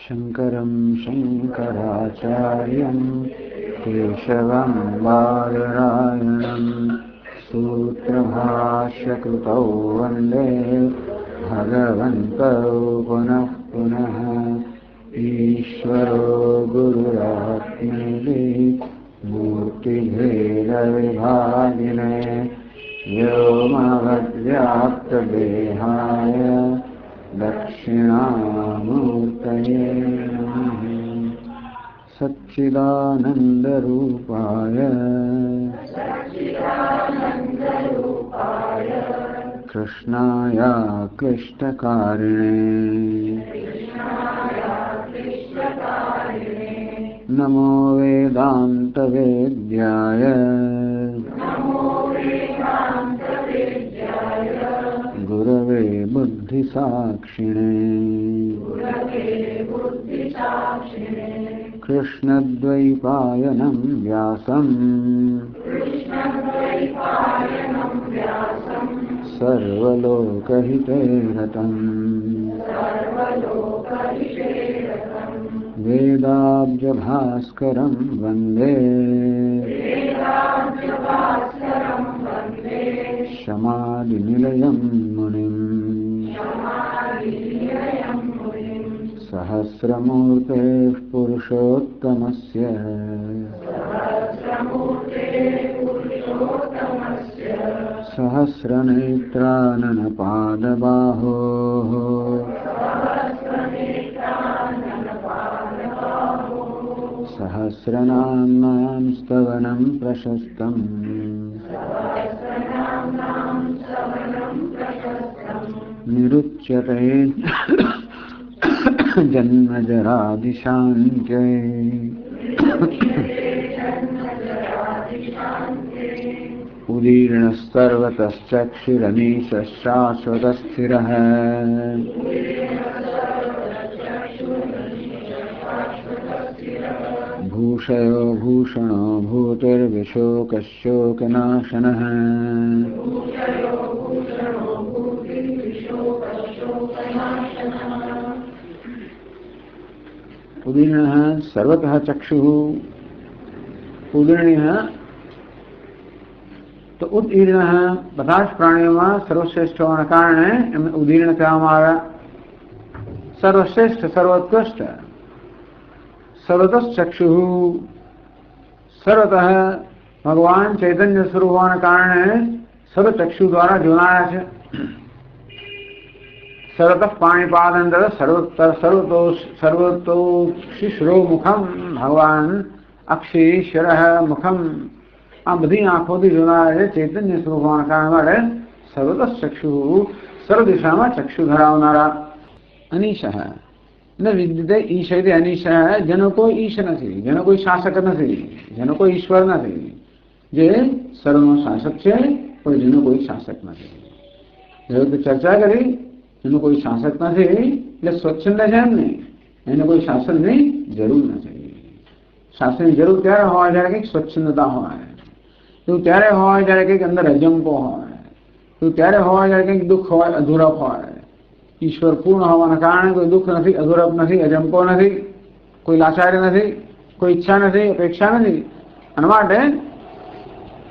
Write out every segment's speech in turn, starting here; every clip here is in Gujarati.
शंकरं शंकराचार्यं केशवं बादरायणं सूत्रभाष्यकृतौ वन्दे भगवन्तौ पुनः पुनः। ईश्वरो गुरुरात्मेति मूर्तिभेदविभागिने व्योमवद्व्याप्तदेहाय दक्षिणामूर्तये नमः। सच्चिदानन्दरूपाय कृष्णाय क्लिष्टकारिणे नमो वेदान्तवेद्याय गुरवे बुद्धिसाक्षिणे कृष्णद्वैपायनं व्यासं सर्वलोकहिते रतम् वेदाब्जभास्करं वन्दे शमादिनिलयं मुनिम् सहस्रमूर्तेः पुरुषोत्तमस्य सहस्रनेत्राननपादबाहोः सहस्रनाम्नां स्तवनं प्रशस्तम् निरुच्यते जन्मजरादिशान्त्यै उदीर्णस्तर्वतश्चक्षुरनीशः शाश्वतस्थिरः भूषयो भूषणो भूतिर्विशोकशोकनाशनः उदीर्णः सर्वतः चक्षुः उदीर्णः तो ઉદીર્ણः બધા જ પ્રાણીઓમાં સર્વશ્રેષ્ઠ હોવાના કારણે એમને ઉદીર્ણ કહેવામાં આવે. સર્વશ્રેષ્ઠ સર્વોત્કૃષ્ટ સર્વતઃ ચક્ષુ સર્વતઃ ભગવાન ચૈતન્ય સ્વરૂપ હોવાના કારણે સર્વ ચક્ષુ દ્વારા જોનારા છે. સર્વતઃ પાણીપાદંતર સર્વતોક્ષિશ્રો મુખમ ભગવાન અક્ષીશ્વર મુખમ આ બધી આંખોથી જોનારા છે. ચૈતન્ય સ્વરૂપ હોવાના કારણે માટે સર્વતઃ ચક્ષુ સર્વ દિશામાં ચક્ષુ ધરાવનારા. અનિશ ન વિદ્યતે ઈશ એટલે અનિશ જેનો કોઈ ઈશ નથી, જેનો કોઈ શાસક નથી, જેનો કોઈ ઈશ્વર નથી, જે સર્વનો શાસક છે પણ જેનો કોઈ શાસક નથી. જેવી રીતે ચર્ચા કરી એનું કોઈ શાસક નથી એટલે સ્વચ્છંદ છે એમ નહીં, એને કોઈ શાસનની જરૂર નથી. શાસનની જરૂર ત્યારે હોય જ્યારે કંઈક સ્વચ્છંદતા હોય, એવું ત્યારે હોય જ્યારે કંઈક અંદર અજંપો હોય, એવું ત્યારે હોય જ્યારે કંઈક દુઃખ હોય, અધૂરપ હોય. ઈશ્વર પૂર્ણ હોવાના કારણે કોઈ દુઃખ નથી, અધૂરપ નથી, અજંપો નથી, કોઈ લાચારી નથી, કોઈ ઈચ્છા નથી, અપેક્ષા નથી. અને માટે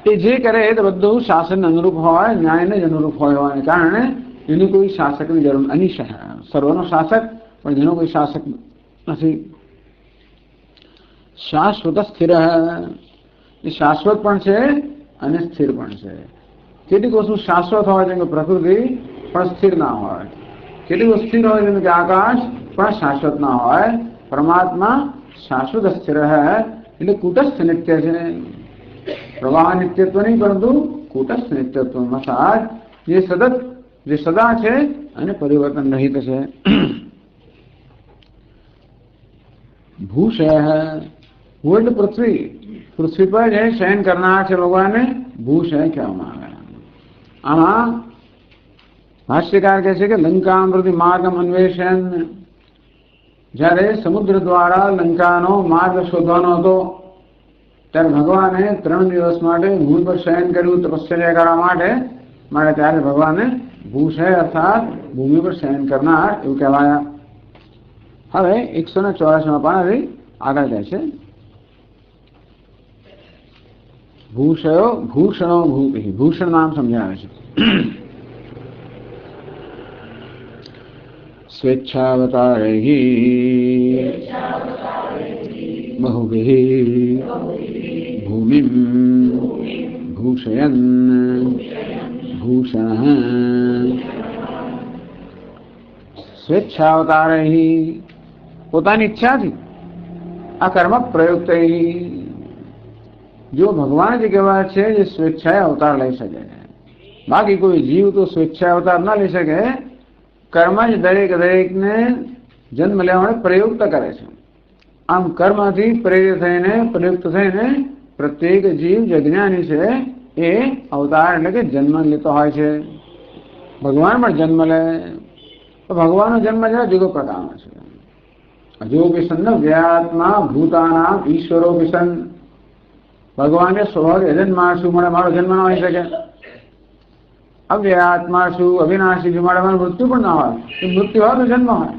એ જે કરે એ તો બધું શાસન અનુરૂપ હોય, ન્યાયને જ અનુરૂપ હોય હોવાને કારણે એની કોઈ શાસકની જરૂર. અનિશ સર્વનો શાસક પણ જેનો કોઈ શાસક નથી. શાશ્વત સ્થિર એ શાશ્વત પણ છે અને સ્થિર પણ છે. કેટલીક વસ્તુ શાશ્વત હોય જેમ કે પ્રકૃતિ પણ સ્થિર ના હોય, કેટલીક વસ્તુ સ્થિર હોય જેમ કે આકાશ પણ શાશ્વત ના હોય. પરમાત્મા શાશ્વત સ્થિર એટલે કૂટસ્થ નિત્ય છે. પ્રવાહ નિત્યત્વ નહીં પરંતુ કૂટસ્થ નિત્યત્વમાં સાર જે સતત જે સદા છે અને પરિવર્તન રહિત છે. ભૂષય ભૂ એટલે પૃથ્વી, પૃથ્વી પર જે શયન કરનાર છે ભગવાનને ભૂષય કહેવામાં આવે. આમાં ભાષ્યકાર કહે છે કે લંકા પ્રતિ માર્ગમ અન્વેષણ, જ્યારે સમુદ્ર દ્વારા લંકાનો માર્ગ શોધવાનો હતો ત્યારે ભગવાને 3 દિવસ માટે ભૂમિ પર શયન કર્યું તપસ્યા કરવા માટે. ત્યારે ભગવાને ભૂષય અર્થાત ભૂમિ પર શયન કરનાર એવું કહેવાયા. હવે 184 પાનાથી આગળ જાય છે. ભૂષયો ભૂષણો ભૂતિ, ભૂષણ નામ સમજાવે છે. સ્વેચ્છાવતારૈઃ બહુભિઃ ભૂમિં ભૂષયન ભૂષણઃ. સ્વેચ્છાવતારૈઃ પોતાની ઈચ્છાથી, અકર્મ પ્રયુક્તૈઃ જો ભગવાન જે કહેવાય છે જે સ્વેચ્છાએ અવતાર લઈ શકે. બાકી કોઈ જીવ તો સ્વેચ્છાએ અવતાર ના લઈ શકે. કર્મ જ દરેકને જન્મ લેવા માટે પ્રયુક્ત કરે છે. આમ કર્મથી પ્રેરિત થઈને પ્રયુક્ત થઈને પ્રત્યેક જીવ જે જ્ઞાની છે એ અવતાર એટલે કે જન્મ લેતો હોય છે. ભગવાન પણ જન્મ લે. તો ભગવાનનો જન્મ જરા જુદો પ્રકારનો છે. અજોપી સન્ન વ્યાત્મા ભૂતાના ઈશ્વરોપી સન્ન. ભગવાનને સ્વભાવ અજન્મા શું મળે મારો જન્મ ના હોઈ શકે. અવ્યાત્મા શું અવિનાશી શું મળે મારું મૃત્યુ પણ ના હોય. મૃત્યુ હોય તો જન્મ હોય.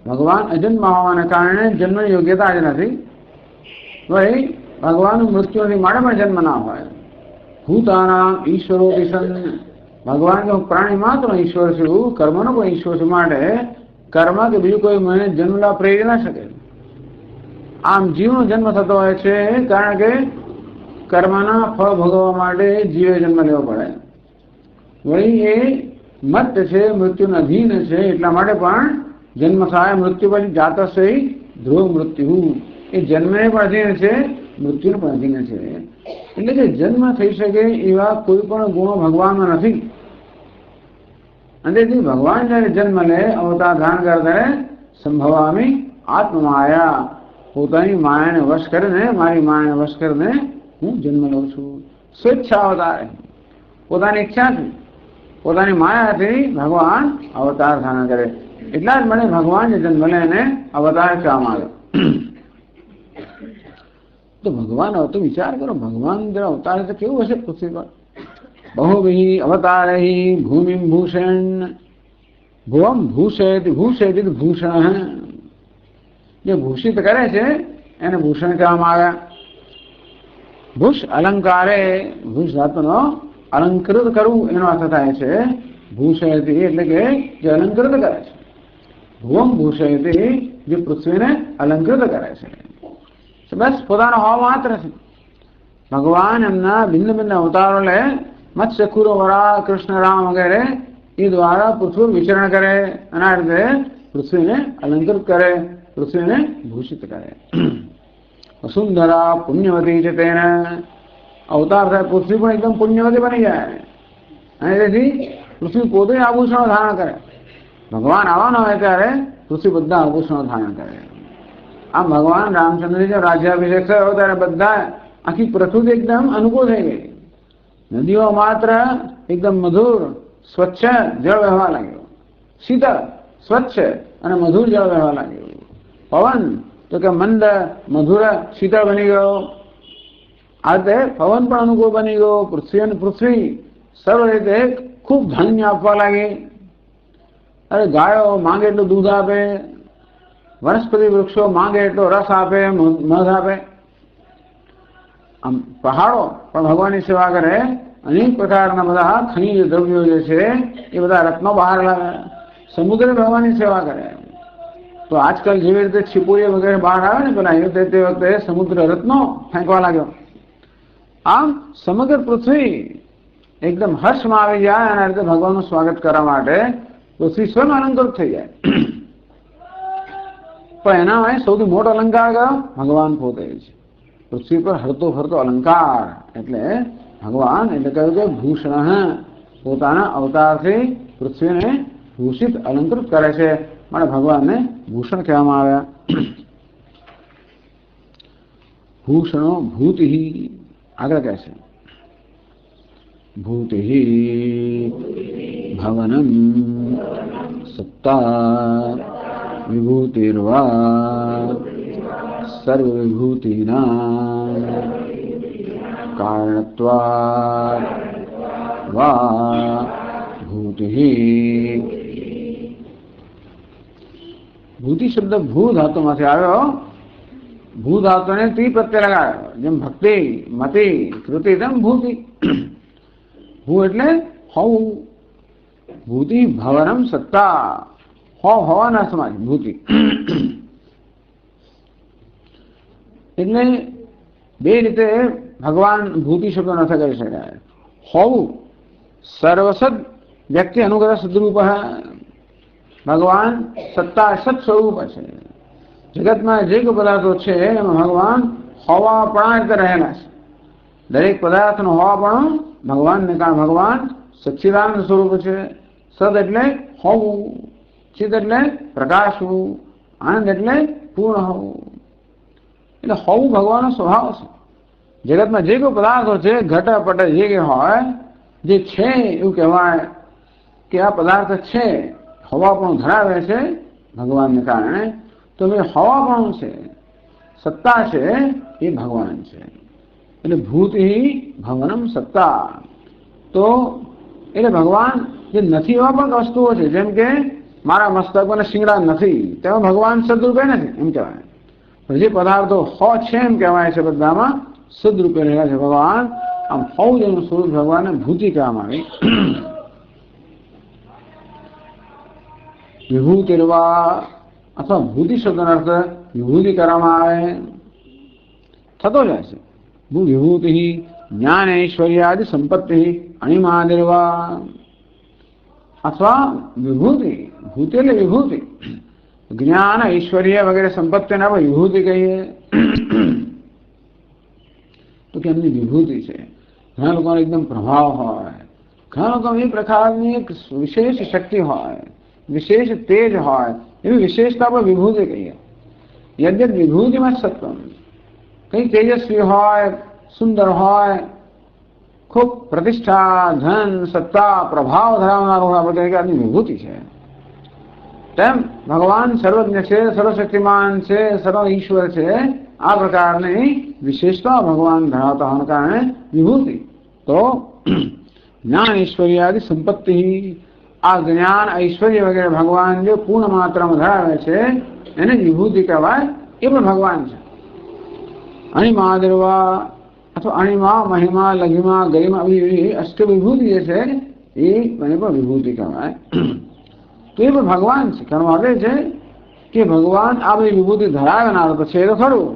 ભગવાન અજન્મા હોવાને કારણે જન્મની યોગ્યતા જ નથી. ભાઈ ભગવાનનું મૃત્યુથી માટે પણ જન્મ ના હોય. ભૂતાના ઈશ્વરો સન્ન. ભગવાન કે હું પ્રાણી માત્ર ઈશ્વર છું, કર્મનો કોઈ ઈશ્વર છું, માટે કર્મ કે બીજું કોઈ મને જન્મ લાવ પ્રેરી ના શકે. આમ જીવનો જન્મ થતો હોય છે કારણ કે કર્મના ફળ ભોગવવા માટે જીવે જન્મ લેવો પડે. વળી એ મત છે, મૃત્યુના અધીન છે, એટલા માટે પણ જન્મ થાય. મૃત્યુ પછી જાતસ્ય ધ્રુવ મૃત્યુ. એ જન્મને પણ અધીન છે, મૃત્યુને પણ અધીન છે. એટલે કે જન્મ થઈ શકે એવા કોઈ પણ ગુણો ભગવાનમાં નથી. અને તેથી ભગવાન જયારે જન્મ લે અવતાર ધારણ કરે ત્યારે સંભવામી આત્મમાયા, પોતાની માયાને વશ કરીને, મારી માયાને વશ કરીને હું જન્મ લઉં છું. સ્વેચ્છા અવતાર, પોતાની ઈચ્છાથી, પોતાની માયાથી ભગવાન અવતાર ધારણ કરે. એટલા જ મને ભગવાન જે જન્મ લે એને અવતાર કહેવામાં આવ્યો. તો ભગવાન તો વિચાર કરો, ભગવાન જરા અવતાર તો કેવું હશે પૃથ્વી પર. બહુભિઃ અવતારૈઃ ભૂમિં ભૂષણ. ભુવમ ભૂષયતિ, ભૂષયતિ ભૂષણ. જે ભૂષિત કરે છે એને ભૂષણ કહેવામાં આવ્યા. ભૂષ અલંકારે, ભૂષ ધાતુનો અલંકૃત કરવું એનો અર્થ થાય છે. ભૂષયતિ એટલે કે જે અલંકૃત કરે છે. ભુવમ ભૂષયતિ જે પૃથ્વીને અલંકૃત કરે છે. બસ પોતાનો હોવા માત્ર છે. ભગવાન એમના ભિન્ન ભિન્ન અવતારો લે. મત્સ્ય કુરો વરા કૃષ્ણ રામ વગેરે એ દ્વારા પૃથ્વી વિચરણ કરે. એના અર્થે પૃથ્વીને અલંકૃત કરે, પૃથ્વીને ભૂષિત કરે. વસુંધરા પુણ્યવતી છે, તેને અવતાર થાય પૃથ્વી પણ એકદમ પુણ્યવતી બની જાય. અને તેથી પૃથ્વી પોતે આભૂષણો ધારણ કરે. ભગવાન આવવાના હોય ત્યારે પૃથ્વી બધા આભૂષણો ધારણ કરે. આમ ભગવાન રામચંદ્રજી રાજ્યાભિષેક થયો ત્યારે બધા આખી પ્રકૃતિ એકદમ અનુકૂળ થઈ ગઈ. નદીઓ માત્ર એકદમ મધુર સ્વચ્છ જળ વહેવા લાગ્યો. શીતળ સ્વચ્છ અને મધુર જળ વહેવા લાગ્યું. પવન તો કે મંદ મધુર શીતળ બની ગયો. આ રીતે પવન પણ અનુકૂળ બની ગયો. પૃથ્વી અને પૃથ્વી સર્વ રીતે ખૂબ ધાન્ય આપવા લાગી. અરે ગાયો માંગે એટલું દૂધ આપે, વનસ્પતિ વૃક્ષો માંગે એટલો રસ આપે, મધ આપે. આમ પહાડો પણ ભગવાનની સેવા કરે. અનેક પ્રકારના બધા ખનિજ દ્રવ્યો જે છે એ બધા રત્નો બહાર લાવે. સમુદ્ર ભગવાનની સેવા કરે. તો આજકાલ જેવી રીતે છીપોરી વગેરે બહાર આવે ને પેલા એ તે વખતે સમુદ્ર રત્નો ફેંકવા લાગ્યો. આમ સમગ્ર પૃથ્વી એકદમ હર્ષમાં આવી જાય અને રીતે ભગવાનનું સ્વાગત કરવા માટે પૃથ્વી સ્વયં અલંકૃત થઈ જાય. પણ એના સૌથી મોટો અલંકાર કયો? ભગવાન પોતે છે. પૃથ્વી પર હરતો ફરતો અલંકાર એટલે ભગવાન. એટલે કહ્યું કે ભૂષણ, પોતાના અવતારથી પૃથ્વીને ભૂષિત અલંકૃત કરે છે. માટે ભગવાનને ભૂષણ કહેવામાં આવ્યા. ભૂષણો ભૂતિ, આગળ કહે છે ભૂતિ ભવનમ સત્તા વિભૂતિર્વા સર્વવિભૂતિના કારણત્વાદ વા ભૂતિ. ભૂતિ શબ્દ ભૂ ધાતુમાંથી આવ્યો. ભૂ ધાતુને તી પ્રત્યે લગાવ્યો. જેમ ભક્તિ, મતિ, કૃતિ તેમ ભૂતિ. ભૂ એટલે હોવું. ભૂતિ ભવનમ સત્તા, હોવાના સમાજ ભૂતિ. એટલે બે રીતે ભગવાન ભૂતિ શબ્દ ન કરી શકાય. હોવું સર્વસદ વ્યક્તિ અનુગત સદરૂપ. ભગવાન સત્તા સત સ્વરૂપ છે. જગતમાં જે કોઈ પદાર્થો છે એમાં ભગવાન હોવાપણા રીતે રહેલા છે. દરેક પદાર્થનો હોવાપણું ભગવાનને કારણે ભગવાન સચ્ચિદાનંદ સ્વરૂપ છે. સદ એટલે હોવું, ચિત એટલે પ્રકાશવું, આનંદ એટલે પૂર્ણ હોવું. એટલે હોવું ભગવાનનો સ્વભાવ છે. જગતમાં જે કોઈ પદાર્થો છે ઘટ પટ જે કંઈ હોય, જે છે એવું કહેવાય કે આ પદાર્થ છે, હવાપણું ધરાવે છે ભગવાનને કારણે. તો એ હવાપણું છે, સત્તા છે, એ ભગવાન છે. એટલે ભૂતિ ભવનમ સત્તા. તો એટલે ભગવાન જે નથી એવા પણ વસ્તુઓ છે, જેમ કે મારા મસ્તકમાં શિંગડા નથી, તેમાં ભગવાન સદરૂપે નથી એમ કહેવાય. જે પદાર્થો હો છે એમ કહેવાય છે બધામાં સદરૂપે રહેલા છે ભગવાન. આમ હોવું જેનું સ્વરૂપ ભગવાનને ભૂતિ કહેવામાં આવી. વિભૂતિર્વા અથવા ભૂતિ શબ્દનો અર્થ વિભૂતિ કરવામાં આવે થતો જાય છે. વિભૂતિ જ્ઞાન ઐશ્વર્યાદિ સંપત્તિ અણિમાનિર્વા. અથવા વિભૂતિ, ભૂતિ એટલે વિભૂતિ, જ્ઞાન ઐશ્વર્ય વગેરે સંપત્તિને આપણે વિભૂતિ કહીએ. તો કે એમની વિભૂતિ છે. ઘણા લોકોનો એકદમ પ્રભાવ હોય, ઘણા લોકો એ પ્રકારની એક વિશેષ શક્તિ હોય, વિશેષ તેજ હોય, એવી વિશેષતા આપણે વિભૂતિ કહીએ. યદ્યત વિભૂતિમાં સત્વમ, કંઈ તેજસ્વી હોય, સુંદર હોય, ખૂબ પ્રતિષ્ઠા, ધન, સત્તા, પ્રભાવ ધરાવનારું આપણે કહીએ કે આની વિભૂતિ છે. તેમ ભગવાન સર્વજ્ઞ છે, સર્વશક્તિમાન છે, સર્વ ઈશ્વર છે. આ પ્રકારની વિશેષતા ભગવાન ધરાવતા હોવાને કારણે વિભૂતિ. તો જ્ઞાન ઐશ્વર્યાદિ સંપત્તિ, આ જ્ઞાન ઐશ્વર્ય વગેરે ભગવાન જે પૂર્ણ માત્રામાં ધરાવે છે એને વિભૂતિ કહેવાય. એ પણ ભગવાન છે. અણિમાદિર્વા અથવા અણિમા, મહિમા, લઘિમા, ગરિમા, એવી અષ્ટ વિભૂતિ જે છે એ મને પણ વિભૂતિ કહેવાય. તો એ પણ ભગવાન છે. કારણ માટે છે કે ભગવાન આ બધી વિભૂતિ ધરાવનાર તો છે તો ખરું,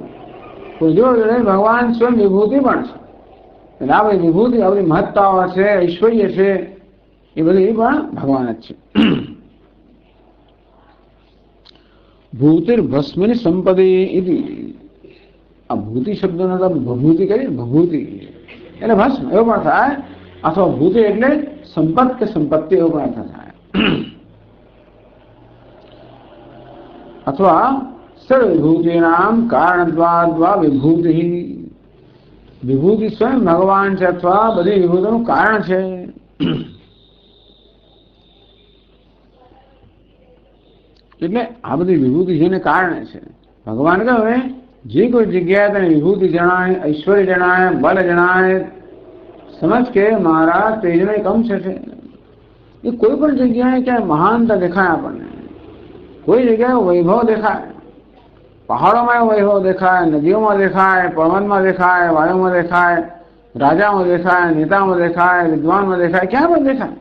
કોઈ જોડે ભગવાન સ્વયં વિભૂતિ પણ છે. એટલે આ બધી વિભૂતિ, આ બધી મહત્તાઓ છે, ઐશ્વર્ય છે, એ બધી પણ ભગવાન જ છે. ભૂતિર્ભસ્મની સંપત્તિ ઇતિ. આ ભૂતિ શબ્દનો ભભૂતિ કરી, ભભૂતિ એટલે ભસ્મ એવો પણ થાય, અથવા ભૂતિ એટલે સંપત કે સંપત્તિ એવો પણ અર્થ થાય. અથવા સર્વવિભૂતિનામ કારણદ્વા વિભૂતિ. વિભૂતિ સ્વયં ભગવાન છે અથવા બધી વિભૂતિનું કારણ છે. એટલે આ બધી વિભૂતિ જેને કારણે છે. ભગવાન કહે જે કોઈ જગ્યાએ તને વિભૂતિ જણાય, ઐશ્વર્ય જણાય, બલ જણાય, સમજ કે મારા તેજનો એક અંશ છે. એ કોઈ પણ જગ્યાએ ક્યાંય મહાનતા દેખાય આપણને, કોઈ જગ્યાએ વૈભવ દેખાય, પહાડોમાં વૈભવ દેખાય, નદીઓમાં દેખાય, પવનમાં દેખાય, વાયુમાં દેખાય, રાજામાં દેખાય, નેતામાં દેખાય, વિદ્વાનમાં દેખાય, ક્યાં પણ દેખાય.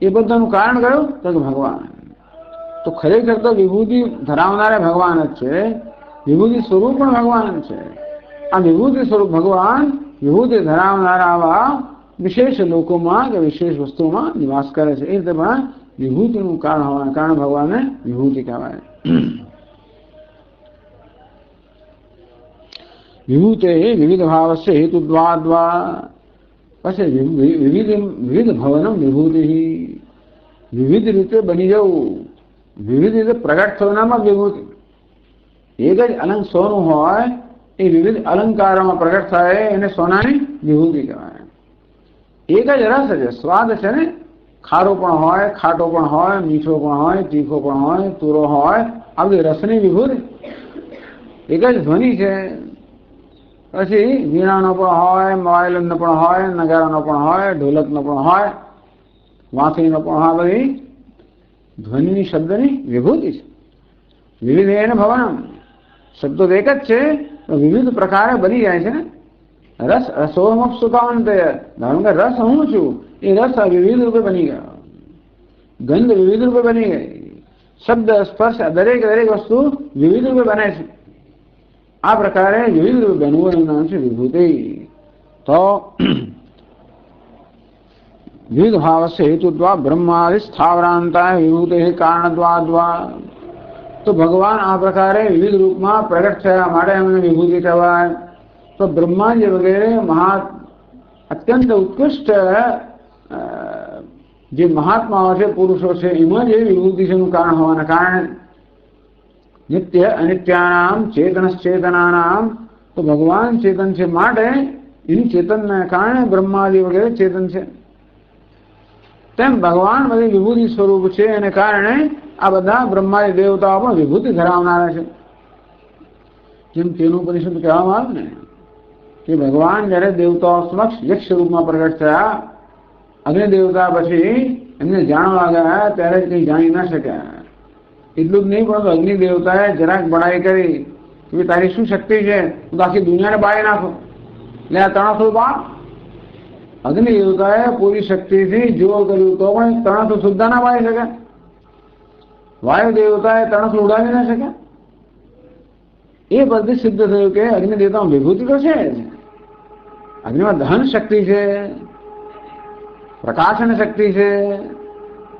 એ બધાનું કારણ કયું તો કે ભગવાન. તો ખરેખર તો વિભૂતિ ધરાવનારા ભગવાન જ છે, વિભૂતિ સ્વરૂપ પણ ભગવાન છે. આ વિભૂતિ સ્વરૂપ ભગવાન વિભૂતિ ધરાવનારા આવા વિશેષ લોકોમાં કે વિશેષ વસ્તુઓમાં નિવાસ કરે છે. એ રીતે પણ વિભૂતિનું કારણ હોવાના કારણે ભગવાનને વિભૂતિ કહેવાય. વિભૂતે વિવિધ ભાવસ્ય હેતુદ્વાદ્વા. પછી વિવિધ ભવનમ વિભૂતિ. વિવિધ રીતે બની જવું, વિવિધ રીતે પ્રગટ થવાનામાં વિભૂતિ. એક જ અલંગ સોનું હોય, એ વિવિધ અલંકારોમાં પ્રગટ થાય એને સોનાની વિભૂતિ કહેવાય. એક જ રસ છે, સ્વાદ છે ને, ખારો પણ હોય, ખાટો પણ હોય, મીઠો પણ હોય, તીખો પણ હોય, તુરો હોય, આ બધી રસની વિભૂતિ. એક જ ધ્વનિ છે. પછી વીણાનો પણ હોય, વાયલિનનો પણ હોય, નગારાનો પણ હોય, ઢોલકનો પણ હોય, વાંસળીનો પણ હોય. બધી ધ્વનિની શબ્દની વિભૂતિ છે. વિવિધેન ભવનમ, શબ્દો એક જ છે વિવિધ પ્રકારે બની જાય છે ને. રસ રસોમપસુતાંત, ધારો કે રસ હું છું, એ રસ વિવિધ રૂપે બની ગયો, ગંધ વિવિધ રૂપે બની ગઈ, શબ્દ સ્પર્શ દરેક દરેક વસ્તુ વિવિધ રૂપે બને છે. આ પ્રકારે વિવિધ રૂપે બનવું એનું નામ છે વિભૂતિ. તો વિવિધ ભાવસ્ય હેતુદ્વા બ્રહ્માદિ સ્થાવરાંતા વિભૂતિ કારણદ્વા. તો ભગવાન આ પ્રકારે વિવિધ રૂપમાં પ્રગટ થયા માટે એમને વિભૂતિ કહેવાય. તો બ્રહ્માજી વગેરે અત્યંત ઉત્કૃષ્ટ જે મહાત્માઓ છે, પુરુષો છે, એમાં જે વિભૂતિ છે એનું કારણ હોવાના કારણે નિત્ય અનિત્યાનામ ચેતનશ્ચેતનાનામ, તો ભગવાન ચેતન છે માટે એની ચેતનના કારણે બ્રહ્માજી વગેરે ચેતન છે. તેમ ભગવાન બધી વિભૂતિ સ્વરૂપ છે એને કારણે આ બધા બ્રહ્માજી દેવતાઓ પણ વિભૂતિ ધરાવનારા છે. જેમ તેનું પરિષદ કહેવામાં આવે ને કે ભગવાન જયારે દેવતાઓ સમક્ષ યક્ષ રૂપમાં પ્રગટ થયા, અગ્નિ દેવતા પછી એમને જાણવા ગયા ત્યારે કંઈ જાણી ના શક્યા. એટલું જ નહીં, પરંતુ અગ્નિ દેવતાએ જરાક બડાઈ કરી કે તારી શું શક્તિ છે, હું તો આખી દુનિયાને બાળી નાખું. એટલે આ તણખલું બાપ અગ્નિ દેવતાએ પૂરી શક્તિથી જોર કર્યું તો પણ તણખલું સુદ્ધા ના બાળી શકે. વાયુ દેવતાએ તણખલું ઉડાવી ના શકે. એ પરથી સિદ્ધ થયું કે અગ્નિ દેવતામાં વિભૂતિ તો છે જ. અગ્નિમાં દહન શક્તિ છે, પ્રકાશન શક્તિ છે.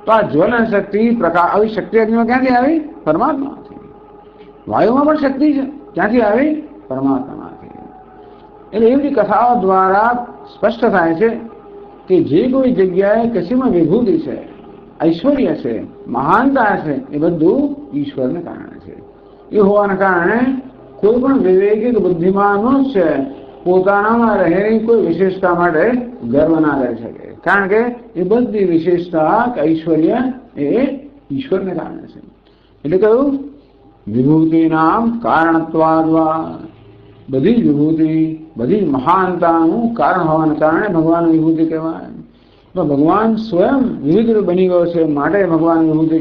તો આ જ્વલન શક્તિ આવી શક્તિ અગ્નિમાં ક્યાંથી આવી? પરમાત્માથી. વાયુમાં પણ શક્તિ છે, ક્યાંથી આવી? પરમાત્મામાંથી. એટલે એવી કથાઓ દ્વારા સ્પષ્ટ થાય છે કે જે કોઈ જગ્યાએ કશીમાં વિભૂતિ છે, ઐશ્વર્ય છે, મહાનતા છે, એ બધું ઈશ્વરને કારણે છે. એ હોવાના કારણે કોઈ પણ વિવેકી બુદ્ધિમાન છે પોતાનામાં રહેલી કોઈ વિશેષતા માટે ગર્વ ના કરી શકે, કારણ કે એ બધી વિશેષતા કે ઐશ્વર્ય એ ઈશ્વરને કારણે છે. એટલે કહ્યું વિભૂતિ નામ કારણત્વાદ્વા, બધી જ વિભૂતિ બધી જ મહાનતાનું કારણ હોવાના કારણે ભગવાન વિભૂતિ કહેવાય. તો ભગવાન સ્વયં વિવિધ બની ગયો છે માટે ભગવાન વિભૂતિ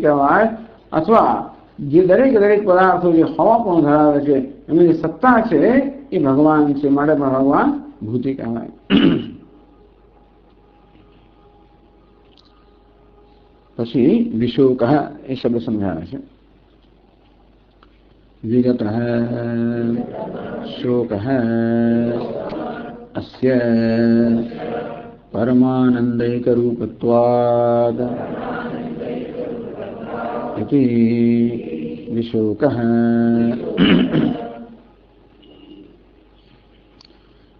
કહેવાય. અથવા જે દરેક દરેક પદાર્થો જે હવા પણ ધરાવે છે એની જે સત્તા છે એ ભગવાન છે માટે પણ ભગવાન ભૂતિ કહેવાય. પછી વિશોક એ શબ્દ સમજાવે છે. વિગત શોક અસ્ય પરમાનંદૈક રૂપત્વાદ इति विशोकः.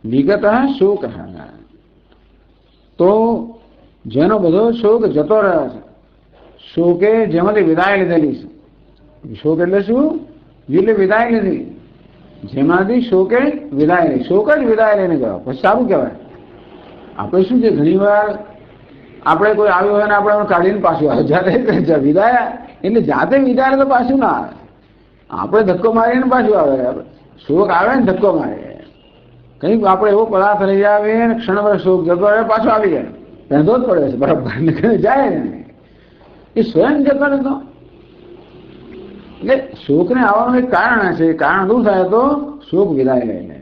विगतः शोकः, તો જેનો બધો શોક જતો રહ્યો છે, શોકે જેમાંથી વિદાય લીધેલી છે. શોક એટલે શું? એટલે વિદાય લીધી, જેમાંથી શોકે વિદાય લીધી. શોક જ વિદાય લઈને ગયો પછી સારું કહેવાય. આપણે શું છે ઘણી વાર આપણે કોઈ આવ્યો હોય ને આપણે કાઢીને પાછું આવે, જાતે વિદાય એટલે જાતે વિદાય તો પાછું ના આવે, આપણે ધક્કો મારીને પાછું આવે. શોક આવે ને ધક્કો મારે, કંઈક આપણે એવો પદાર્થ લઈ આવે ને ક્ષણભર શોક જતો રહે પાછો આવી જાય, પહેંધો જ પડે છે બરાબર, જાય ને એ સ્વયં જતો રહેતો. એટલે શોકને આવવાનું એક કારણ છે. કારણ શું થાય તો શોક વિદાય લઈને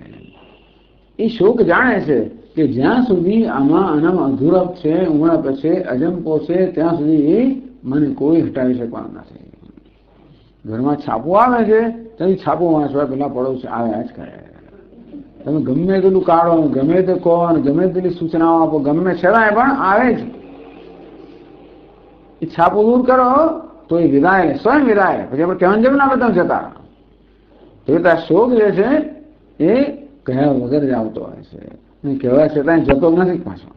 એ શોક જાણે છે કે જ્યાં સુધી આમાં અનમ અધૂરપ છે, ઉમળપ છે, અજંપો છે, ત્યાં સુધી મને કોઈ હટાવી શકવાનું નથી. ઘરમાં છાપો આવે છે ત્યાંથી છાપો વાંચવા પેલા પડોશી આવ્યા જ કરે. તમે ગમે તેટલું કાઢો, ગમે તે કહો, ગમે તેટલી સૂચનાઓ આપો, ગમે છતાંય પણ આવે જ. એ છાપો દૂર કરો તો એ વિદાય, સ્વયં વિદાય. પછી આપણે કહેવાની જરૂર ના પડે તમે જતા. તો આ શોક જે છે એ કહ્યા વગર જ આવતો હોય છે, કહેવા છતાં જતો નથી, પાછો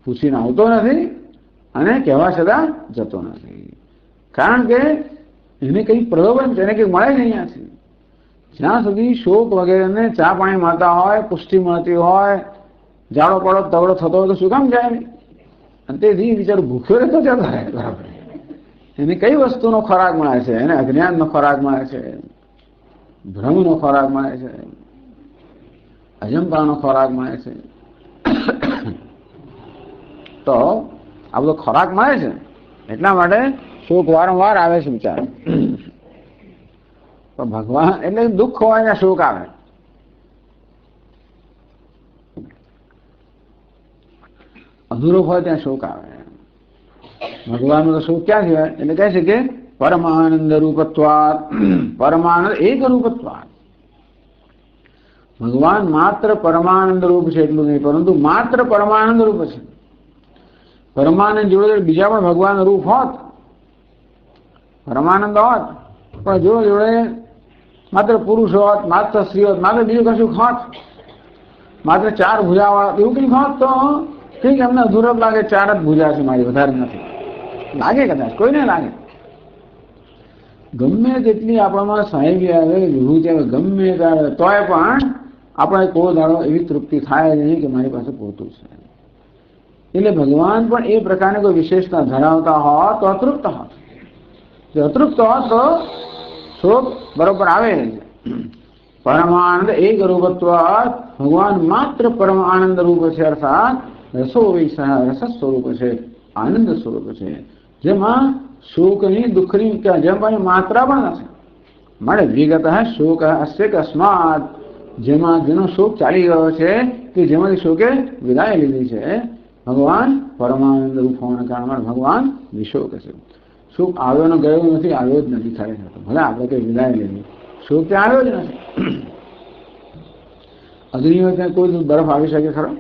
પૂછીને આવતો નથી અને કહેવા છતાં જતો નથી. કારણ કે એને કંઈ પ્રલોભન છે, એને કંઈક મળે જ અહીંયાથી. જ્યાં સુધી શોક વગેરેને ચા પાણી મળતા હોય, પુષ્ટિ મળતી હોય, જાડો પડો તગડો થતો હોય તો શું કામ જાય નહીં? અને તેથી બિચારો ભૂખ્યો રહેતો જતો રહે. બરાબર, એને કઈ વસ્તુનો ખોરાક મળે છે? એને અજ્ઞાનનો ખોરાક મળે છે, ભ્રમનો ખોરાક મળે છે, અજંપાનો ખોરાક મળે છે. તો આ બધો ખોરાક મળે છે એટલા માટે શોક વારંવાર આવે છે બિચારો. તો ભગવાન એટલે દુઃખ હોય ને શોક આવે. અધૂરો હોય ત્યાં શોક આવે. ભગવાનનો તો શોક ક્યાં કહેવાય? એટલે કહે છે કે પરમાનંદ રૂપત્વાદ, પરમાનંદ એક રૂપત્વાદ. ભગવાન માત્ર પરમાનંદ રૂપ છે એટલું નહીં, પરંતુ માત્ર પરમાનંદ રૂપ છે. પરમાનંદ જોડે બીજા પણ ભગવાન રૂપ હોત, પરમાનંદ હોત, પણ જોડે જોડે માત્ર પુરુષ હોત, માત્ર સ્ત્રી હોત, માત્ર બીજું કશું હોત, માત્ર ચાર ભુજા હોત, એવું કંઈક હોત તો ઠીક, એમને અધૂરપ લાગે, ચાર જ ભુજા છે મારી, વધારે નથી લાગે, કદાચ કોઈને લાગે. ગમે તેટલી આપણામાં સાહેબી આવે, વિભૂતિ આવે, ગમે ત્યારે, તોય પણ આપણે કોઈ દાડો એવી તૃપ્તિ થાય નહીં કે મારી પાસે પૂરતું છે. એટલે ભગવાન પણ એ પ્રકારની કોઈ વિશેષતા ધરાવતા હોત તો અતૃપ્ત હોત. જો અતૃપ્ત હોત તો શોક બરોબર આવે. પરમાનંદ એક રૂપત્વ, ભગવાન માત્ર પરમ આનંદ રૂપ છે, અર્થાત રસો વૈસહ, રસ સ્વરૂપ છે, આનંદ સ્વરૂપ છે, જેમાં શોકની દુઃખની જેમાં માત્રા પણ નથી. મળે વિગત શોક અસ્ય અકસ્માત, જેમાં જેનો શોક ચાલી ગયો છે કે જેમાંથી શોકે વિદાય લીધી છે, ભગવાન પરમાનંદ રૂપ હોવાના કારણે ભગવાન વિશોક છે. શોક આવ્યો ને ગયો નથી, આવ્યો જ નથી ખરેખર. ભલે આપણે કઈ વિદાય લીધી, શોક ત્યાં આવ્યો જ નથી. અગ્નિમાં ત્યાં કોઈ બરફ આવી શકે ખરો?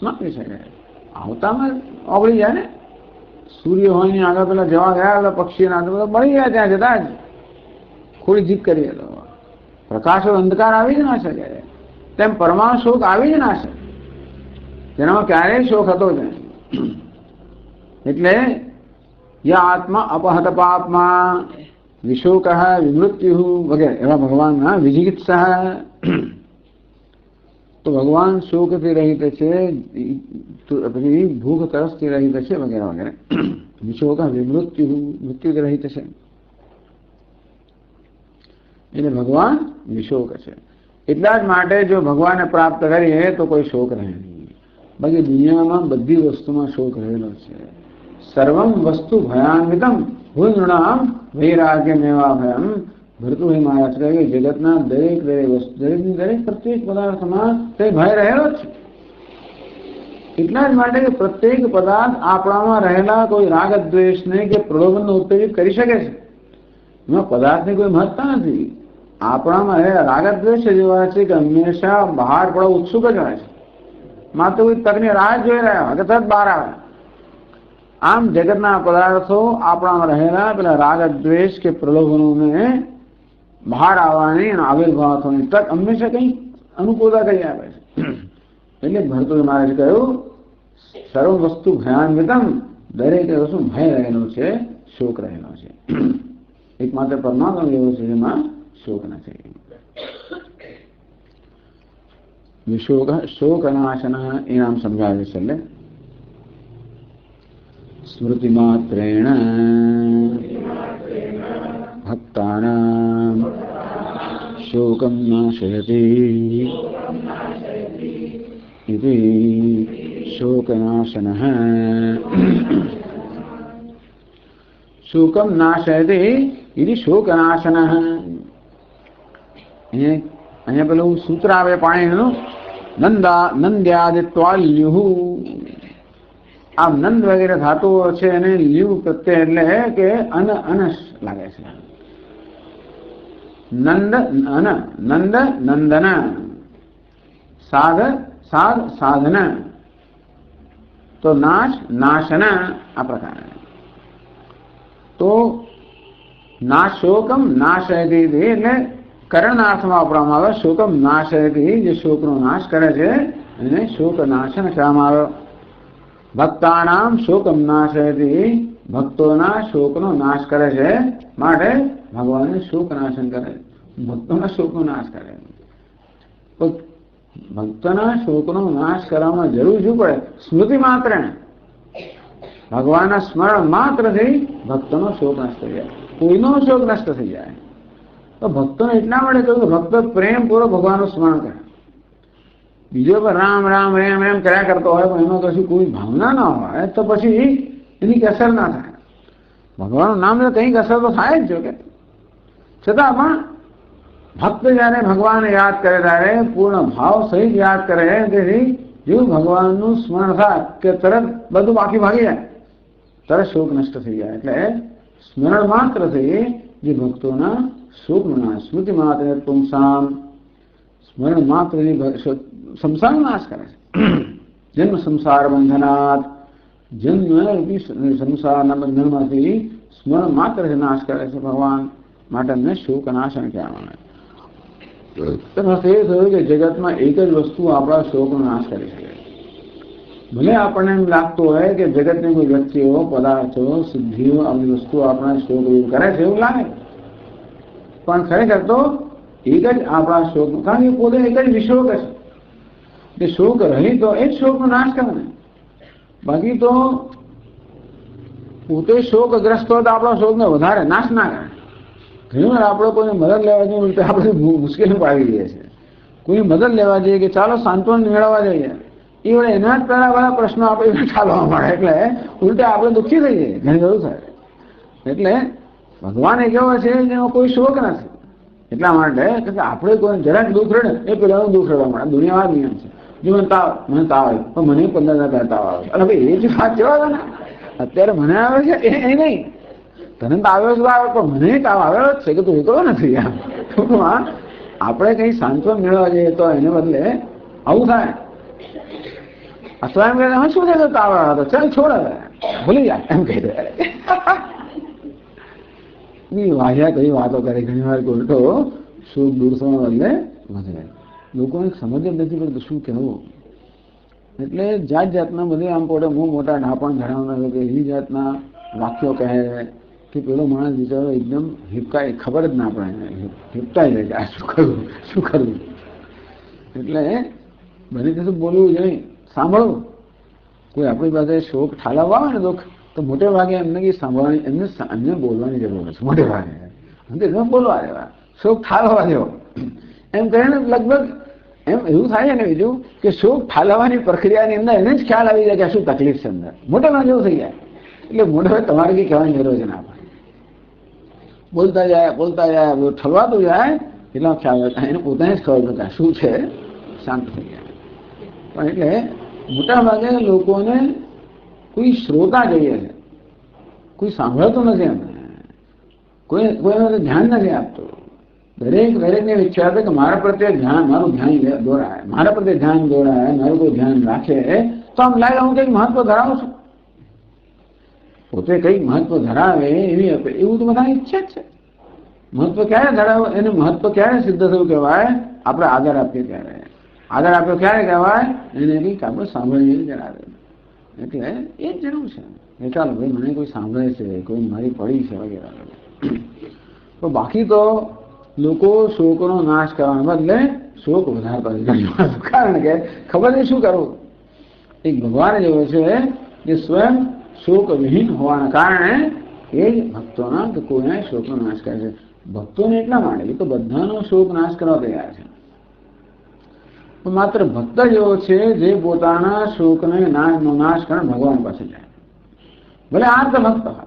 ના આવી શકે. આવતામાં ઓગળી જાય ને. સૂર્ય હોય ની આગળ પેલા જવા ગયા પેલા પક્ષીના બધા બળી ગયા ત્યાં જતા જ, થોડી જીત કરીએ તો પ્રકાશ અંધકાર આવી જ ના શકે. તેમ પરમાણુ શોક આવી જ ના શકે, જેનામાં ક્યારેય શોક હતો જ નહીં. એટલે યા આત્મા અપહત પાપમાં વિશોક વિમૃત્યુ વગેરે એવા ભગવાનના વિજિગિત્સા. તો ભગવાન શોકથી રહિત છે, પછી ભૂખ તરસથી રહિત છે વગેરે વગેરે. વિશોક વિમૃત્યુ, મૃત્યુથી રહિત છે, એટલે ભગવાન વિશોક છે. એટલા જ માટે જો ભગવાનને પ્રાપ્ત કરીએ તો કોઈ શોક રહે નહીં. બાકી દુનિયામાં બધી વસ્તુમાં શોક રહેલો છે. સર્વમ વસ્તુ ભયાન્વિતમ ભૂનૃણામ વૈરાગ્ય મેવા ભયમ. ભરતુહરી મહારાજ કહે કે જગતના દરેક દરેક વસ્તુ, દરેકની દરેક પ્રત્યેક પદાર્થમાં તે ભય રહેલો જ છે. એટલા જ માટે કે પ્રત્યેક પદાર્થ આપણામાં રહેલા કોઈ રાગ દ્વેષને કે પ્રલોભનને ઉત્તેજિત કરી શકે છે. એમાં પદાર્થની કોઈ મહત્તા નથી. આપણામાં રાગ દ્વેષ જેવા છે કે હંમેશા બહાર પડવા ઉત્સુક જ હોય છે, માત્ર કોઈ તકની રાહ જોઈ રહ્યા હોય કે તરત બહાર આવે. આમ જગતના પદાર્થો આપણામાં રહેલા પેલા રાગ દ્વેષ કે પ્રલોભનોને બહાર આવવાની અને આવિર્ભાવ થવાની તક હંમેશા કંઈ અનુકૂળતા કરી આપે છે. એટલે ભરતુહરી મહારાજ કહ્યું સર્વ વસ્તુ ભયાન્વિતમ, દરેક વસ્તુ ભય રહેલો છે, શોક રહેલો છે. એકમાત્ર પરમાત્મા એવો છે જેમાં શોક નથી. વિશોક શોકનાશન એ નામ સમજાવે છે. એટલે સ્મૃતિ માત્રેણ ભક્તાનામ શોકમ નાશયતિ ઇતિ શોકનાશનઃ. શોકમ નાશયતિ ઇતિ શોકનાશનઃ. અહીંયા પેલું સૂત્ર આવે પાણીનું, નંદ્યાદિત્વાલ્યુ. આ નંદ વગેરે ધાતુઓ છે એને લ્યુ પ્રત્યે એટલે કે અનસ લાગે છે. નંદ અન, નંદ નંદન, સાધ સાધ સાધન, તો નાશ નાશન આ પ્રકારે. તો નાશોકમ નાશયતિ એટલે કરણાર્થમાં વાપરવામાં આવે. શોકમ નાશયતિ જે શોકનો નાશ કરે છે એને શોક નાશન કહેવામાં આવે. ભક્તાનામ શોકમ નાશયતિ, ભક્તોના શોકનો નાશ કરે છે, માટે ભગવાનને શોક નાશન કરે, ભક્તોના શોકનો નાશ કરે. તો ભક્તોના શોકનો નાશ કરવામાં જરૂર શું પડે? સ્મૃતિ માત્ર, ભગવાનના સ્મરણ માત્રથી ભક્તોનો શોક નષ્ટ થઈ જાય, કોઈનો શોક નષ્ટ થઈ જાય. તો ભક્તોને એટલા માટે કહ્યું કે ભક્તો પ્રેમપૂર્વક ભગવાનનું સ્મરણ કરે. બીજો પર રામ રામ રેમ એમ કર્યા કરતો હોય પણ એમાં કશું કોઈ ભાવના ના હોય તો પછી એની કઈ અસર ના થાય. ભગવાનનું નામ કંઈક અસર તો થાય જ, જો કે છતાં પણ ભક્ત જયારે ભગવાનને યાદ કરે ત્યારે પૂર્ણ ભાવ સહિત યાદ કરે, તેથી જેવું ભગવાનનું સ્મરણ થાય કે તરત બધું બાકી ભાગી જાય, તરત શોક નષ્ટ થઈ જાય. એટલે સ્મરણ માત્રથી જે ભક્તોના શોકનો નાશ, સ્મૃતિ માત્ર પુંસામ, સ્મરણ માત્રથી સંસારનો નાશ કરે છે. જન્મ સંસાર બંધનાથ, જન્મ સંસારના બંધનમાંથી સ્મરણ માત્રથી નાશ કરે છે ભગવાન, માટે અમને શોક નાશન કહેવામાં આવે. તેનો અર્થ એ થયો કે જગતમાં એક જ વસ્તુ આપણા શોકનો નાશ કરી શકે. ભલે આપણને એમ લાગતું હોય કે જગતની કોઈ વ્યક્તિઓ, પદાર્થો, સિદ્ધિઓ, આવી વસ્તુઓ આપણા શોક દૂર કરે છે એવું લાગે, પણ ખરેખર તો એક જ આપણા શોક, કારણ કે પોતે એક જ વિશોક છે. જે શોક રહી તો એ જ શોકનો નાશ કરે ને. બાકી તો પોતે શોકગ્રસ્ત હોય તો આપણા શોકને વધારે નાશ ના કરે. ઘણી વાર આપણે કોઈને મદદ લેવા જઈએ તો આપણે મુશ્કેલી પાડી દઈએ છીએ. કોઈ મદદ લેવા જઈએ કે ચાલો સાંત્વન મેળવવા જઈએ, એ વડે એના જ પહેલા બધા પ્રશ્નો આપણે ઠાલવા મળે, એટલે ઉલટા આપણે દુઃખી થઈ જઈએ. ઘણી બધું થાય. એટલે ભગવાન એક એવો છે જેનો કોઈ શોક નથી. એટલા માટે આપણે કોઈ જરાક દુઃખ રડે એ પેલાનું દુઃખ રડવા મળે. દુનિયામાં નિયમ છે. જો મને તાવ આવે પણ મને 15,000 તાવ આવે. અરે ભાઈ એ જ વાત જવા ને, અત્યારે મને આવે છે એ નહીં, તને તો આવ્યો છે આવે પણ મને તાવ આવ્યો છે કે તું એકલો નથી. એમ ટૂંકમાં આપણે કઈ સાંત્વન મેળવવા જઈએ તો એને બદલે આવું થાય. અથવા એમ કહે શું છે તાવ આવ્યો હતો, ચાલ છોડ હવે ભૂલી જાય એમ કહી દે. વાહિયા કઈ વાતો કરે. ઘણી વાર ઉલટો સુખ દૂર થવા બદલે વધે. લોકોને સમજ જ નથી પડતું શું કહેવું. એટલે જાત જાતના બધી આમ પોતે મોટા ઢાપણ ધરાવનાર કે એ જાતના વાક્યો કહે કે પેલો માણસ બિચારો એકદમ હિપકાય, ખબર જ ના પડે, હિપકાઈ જાય કે આ શું કરવું. એટલે બધી રીતે બોલવું જોઈએ, સાંભળવું. કોઈ આપણી પાસે શોક ઠાલવવા આવે ને દુઃખ, તો મોટે ભાગે એમને કંઈ સાંભળવાની, એમને બોલવાની જરૂર છે. મોટે ભાગે એમને બોલવા દેવા, શોક ઠાલવવા દેવો એમ કહીને લગભગ એમ એવું થાય છે ને બીજું કે શોક ઠાલવવાની પ્રક્રિયાની અંદર એને જ ખ્યાલ આવી જાય કે શું તકલીફ છે અંદર. મોટે ભાગે એવું થઈ જાય. એટલે મોટે ભાગે તમારે કંઈ કહેવાની જરૂર છે ના પડે. બોલતા જાય ઠલવાતું જાય એટલા ખ્યાલ હતા એને પોતાને જ ખબર પડતા શું છે, શાંત થઈ જાય. પણ એટલે મોટા ભાગે લોકોને કોઈ શ્રોતા જોઈએ છે, કોઈ સાંભળતું નથી એમને, કોઈ ધ્યાન નથી આપતું. દરેકને ઈચ્છા છે કે મારા પ્રત્યે મારું ધ્યાન દોરાય, મારા પ્રત્યે ધ્યાન દોરાય, મારું કોઈ ધ્યાન રાખે તો આમ લાગે હું કંઈક મહત્વ ધરાવું છું. પોતે કંઈક મહત્વ ધરાવે એવું તો બધાની ઈચ્છા જ છે. મહત્વ ક્યારે ધરાવે, એને મહત્વ ક્યારે સિદ્ધ થયું કહેવાય, આપણે આદર આપીએ ત્યારે. આદર આપ્યો ક્યારે કહેવાય, એને કંઈક આપણે સાંભળીએ જણાવે. એટલે એ જ જરૂર છે કે ચાલો ભાઈ મને કોઈ સાંભળે છે, કોઈ મારી પડી છે વગેરે. તો બાકી તો લોકો શોકનો નાશ કરવાના બદલે શોક વધારતા, કારણ કે ખબર નહીં શું કરવું. એક ભગવાન જેવો છે જે સ્વયં શોક વિહીન હોવાના કારણે એ જ ભક્તોના કે કોઈના શોકનો નાશ કરે છે. ભક્તોને એટલા માટે એ તો બધાનો શોક નાશ કરવા તૈયાર છે. તો માત્ર ભક્ત જેવો છે જે પોતાના શોકને નાશ કરે ભગવાન પાસે જાય. ભલે આર્ત ભક્ત હોય,